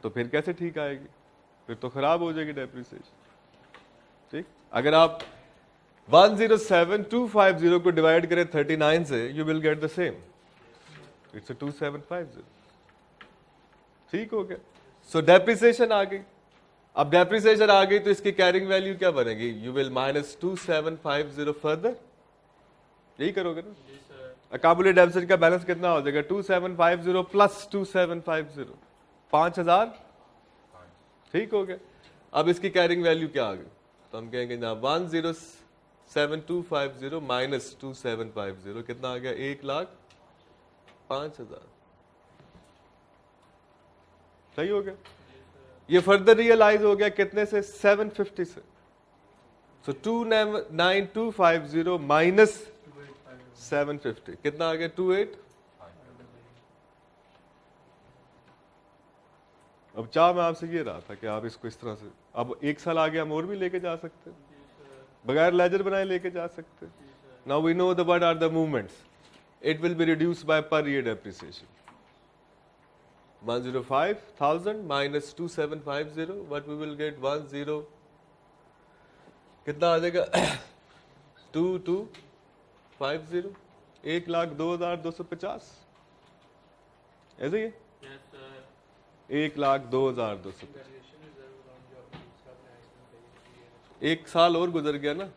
तो फिर कैसे ठीक आएगी? फिर तो खराब हो जाएगी डेप्रिसिएशन। ठीक, अगर आप 107,250 को डिवाइड करें 39 से, you will get the same, it's 2,750। ठीक हो गया। सो डेप्रिसिएशन आ गई। अब डेप्रिसिएशन आ गई तो इसकी कैरिंग वैल्यू क्या बनेगी? यू विल माइनस 2,750 फर्दर, यही करोगे ना। अकामुलेटेड डेफिसिट का बैलेंस कितना हो जाएगा? 2,750 प्लस 2,750, 5,000। ठीक हो गया। अब इसकी कैरिंग वैल्यू क्या आ गई? तो हम कहेंगे ना 1,07,250 माइनस 2,750 कितना आ गया? 1,05,000। सही हो गया। ये फर्दर रियलाइज हो गया कितने से? 750 से। सो 2,9,250 माइनस 750 कितना आ गया? 28। अब चाह मैं आपसे ये रहा था कि आप इसको इस तरह से, अब एक साल आगे हम और भी लेके जा सकते हैं, बगैर लेजर बनाए लेके जा सकते हैं। Now we know the what are the movements. It will be reduced by per year depreciation. 105,000 minus 2,750, what we will get? 10 कितना आ जाएगा? 2,250, 1,02,250। ऐसे ही है? 1,02,250। एक साल और गुजर गया ना,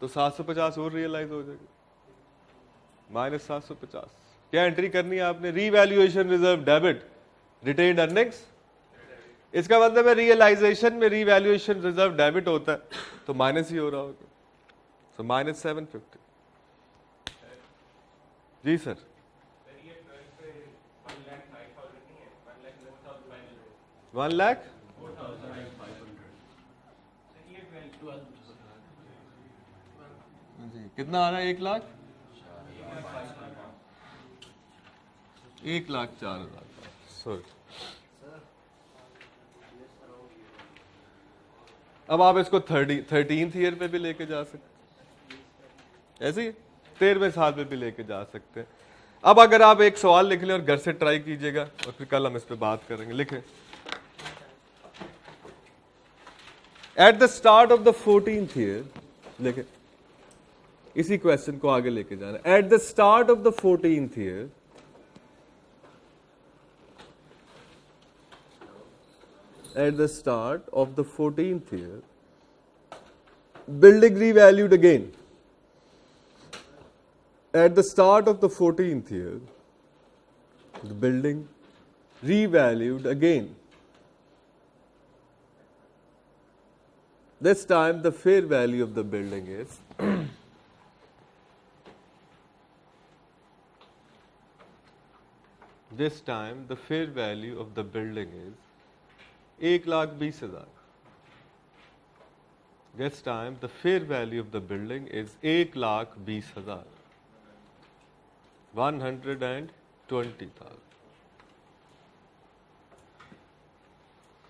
तो 750 और रियलाइज हो जाएगा, माइनस 750। क्या एंट्री करनी है आपने? Revaluation reserve debit retained earnings. इसका मतलब है रियलाइजेशन में रीवैल्यूएशन रिजर्व डेबिट होता है तो माइनस ही हो रहा होगा। So minus 750। जी सर। 1,00,000 कितना आ रहा है? 1,00,000, 1,04,000। सॉरी, अब आप इसको 13th ईयर पे भी लेके जा सकते, ऐसे ही 13वें साल पे भी लेके जा सकते हैं। अब अगर आप एक सवाल लिख लें और घर से ट्राई कीजिएगा और फिर कल हम इस पे बात करेंगे। लिखें, eight the start of the 14th year, लिखें, इसी क्वेश्चन को आगे लेके जाना। Eight the start of the 14th year, at the start of the 14th year, building revalued again. At the start of the 14th year, the building revalued again. This time the fair value of the building is this time the fair value of the building is 1,20,000. This time the fair value of the building is 1,20,000. 120,000.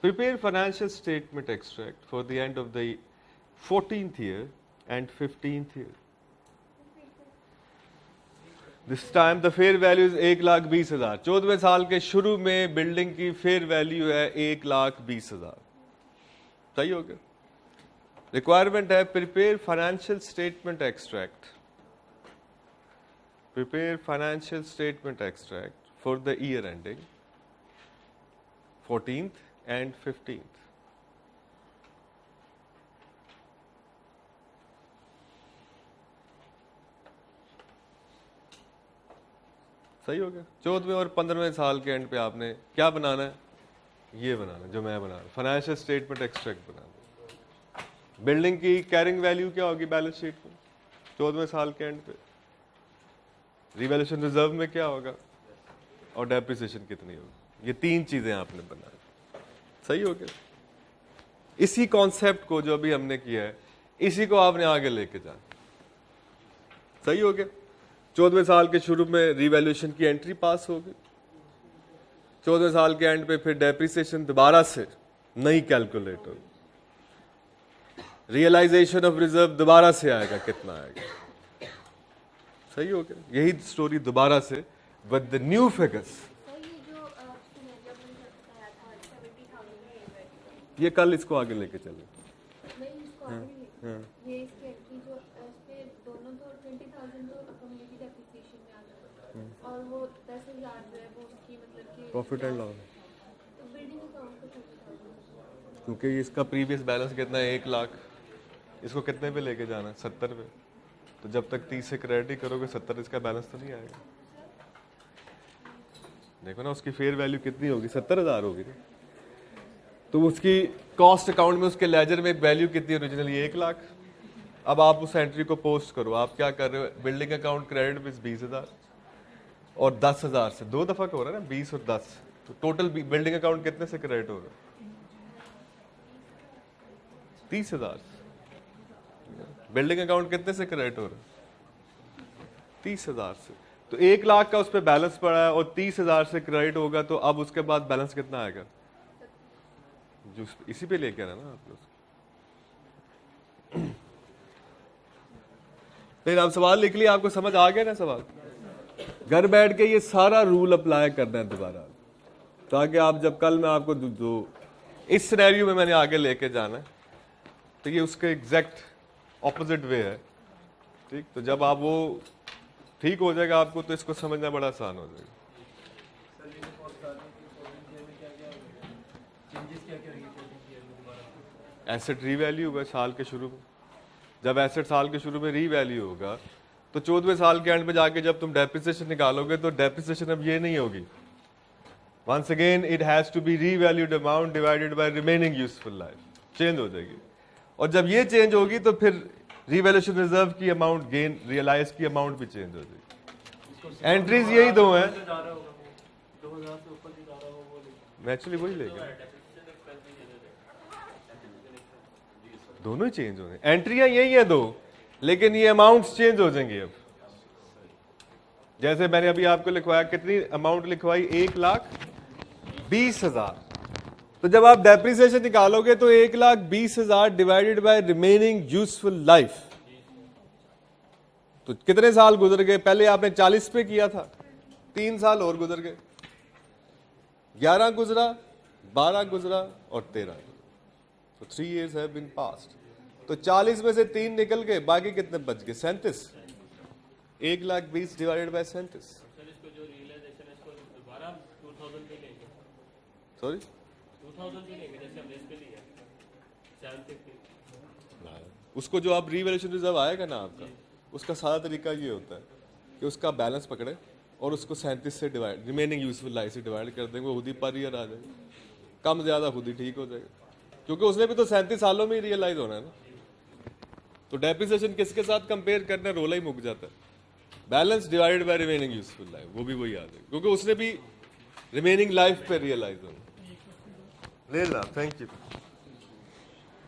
Prepare financial statement extract for the end of the 14th year and 15th year. This time the fair value is 1,20,000. 14वें साल के शुरू में building की fair value है 1,20,000. सही हो गया? Requirement है prepare financial statement extract. Prepare financial statement extract for the year ending 14th and 15th. सही हो गया? 14वें और 15वें साल के एंड पे आपने क्या बनाना है? ये बनाना है जो मैं बना रहा हूं. फाइनेंशियल स्टेटमेंट एक्सट्रैक्ट बनाना है. बिल्डिंग की कैरिंग वैल्यू क्या होगी बैलेंस शीट में 14वें साल के एंड पे? रिवैल्यूएशन रिजर्व में क्या होगा और डेप्रिसिएशन कितनी होगी. ये तीन चीजें आपने बनाई. सही हो गया? इसी कॉन्सेप्ट को जो अभी हमने किया है इसी को आपने आगे लेके जाना. सही हो गया? 14वें साल के शुरू में रिवैल्यूएशन की एंट्री पास होगी. 14वें साल के एंड पे फिर डेप्रिसिएशन दोबारा से नई कैलकुलेट होगी. रियलाइजेशन ऑफ रिजर्व दोबारा से आएगा. कितना आएगा? सही हो गया? यही स्टोरी दोबारा से with the new figures. Sir ये जो सिनेरियो में बताया था 70,000 ये कल इसको आगे लेके चले. नहीं इसको आगे नहीं ये इसकी एंट्री जो उस पे दोनों तो 20,000 तो कम्युनिटी डेप्रिसिएशन में आ जाता और वो 10,000 जो है वो उसकी मतलब कि प्रॉफिट एंड लॉस. तो बिल्डिंग अकाउंट को 30,000 क्योंकि इसका प्रीवियस बैलेंस कितना है 1 लाख. इसको कितने पे लेके जाना है? 70 पे. तो जब तक 30 से क्रेडिट ही करोगे 70 इसका बैलेंस तो नहीं आएगा. देखो ना उसकी फेयर वैल्यू कितनी होगी? 70,000 होगी ना. तो उसकी कॉस्ट अकाउंट में उसके लेजर में वैल्यू कितनी ओरिजिनली 1 लाख. अब आप उस एंट्री को पोस्ट करो. आप क्या कर रहे हो? बिल्डिंग अकाउंट क्रेडिट विद 20,000 और 10,000 से 2 दफा का हो रहा है ना 20 और 10. तो टोटल बिल्डिंग अकाउंट कितने से क्रेडिट हो रहा है? 30,000. बिल्डिंग अकाउंट कितने से क्रेडिट हो रहा है? 30,000 से. तो 1 लाख का उस पर बैलेंस पड़ा है और 30,000 से क्रेडिट होगा तो अब उसके बाद बैलेंस कितना आएगा? जो इसी पे लेके आना ना आप लोग. लेकिन आप सवाल लिख लिया. आपको समझ आ गया ना सवाल? घर बैठ के ये सारा रूल अप्लाई करना है दोबारा ताकि आप जब कल मैं आपको जो इस सिनेरियो में मैंने आगे लेके जाना है तो ये उसके एग्जैक्ट ऑपोजिट वे है. ठीक. तो जब आप वो ठीक हो जाएगा आपको तो इसको समझना बड़ा आसान हो जाएगा. एसेट रीवैल्यू हुआ साल के शुरू में. जब एसेट साल के शुरू में रीवैल्यू होगा तो 14वें साल के एंड पे जाके जब तुम डेप्रिसिएशन निकालोगे तो डेप्रिसिएशन अब ये नहीं होगी. Once again it has to be revalued amount divided by remaining useful life. Change हो जाएगी. और जब ये चेंज होगी तो फिर रिवैल्यूएशन रिजर्व की अमाउंट गेन रियलाइज की अमाउंट भी चेंज हो जाएगी. एंट्रीज यही दो हैं. मैं एक्चुअली वही लेगा. दोनों ही चेंज हो रहे हैं. एंट्रियां यही है दो लेकिन ये अमाउंट्स चेंज हो जाएंगे. अब जैसे मैंने अभी आपको लिखवाया कितनी अमाउंट लिखवाई 1,20,000. तो जब आप डेप्रिसिएशन निकालोगे तो 1,20,000 divided by remaining useful life. तो कितने साल गुजर गए? पहले आपने 40 पे किया था. 3 साल और गुजर गए. 11 गुजरा, 12 गुजरा और 13. तो 3 years have been passed. तो 40 में से 3 निकल गए. बाकी कितने बच गए? 37. 1,20,000 डिवाइडेड बाय 37. सॉरी 2000 भी लेंगे जैसे हमने इस पे लिया 750 उसको जो आप रीवैल्यूएशन रिजर्व आएगा ना आपका, उसका सारा तरीका ये होता है कि उसका बैलेंस पकड़े और उसको 37 से डिवाइड, रिमेनिंग यूजफुल लाइफ से डिवाइड कर देंगे, वो खुद ही पर ईयर आ जाएगा, कम ज़्यादा खुद ही ठीक हो जाएगा, क्योंकि उसने भी तो 37 सालों में ही रियलाइज होना है ना। तो डेप्रिसिएशन किसके साथ कंपेयर करना, रोला ही मुक जाता है। Balance divided by remaining useful life, वो भी वही आ जाएगा, क्योंकि उसने भी रिमेनिंग लाइफ पे रियलाइज होना। ले ला, थैंक यू।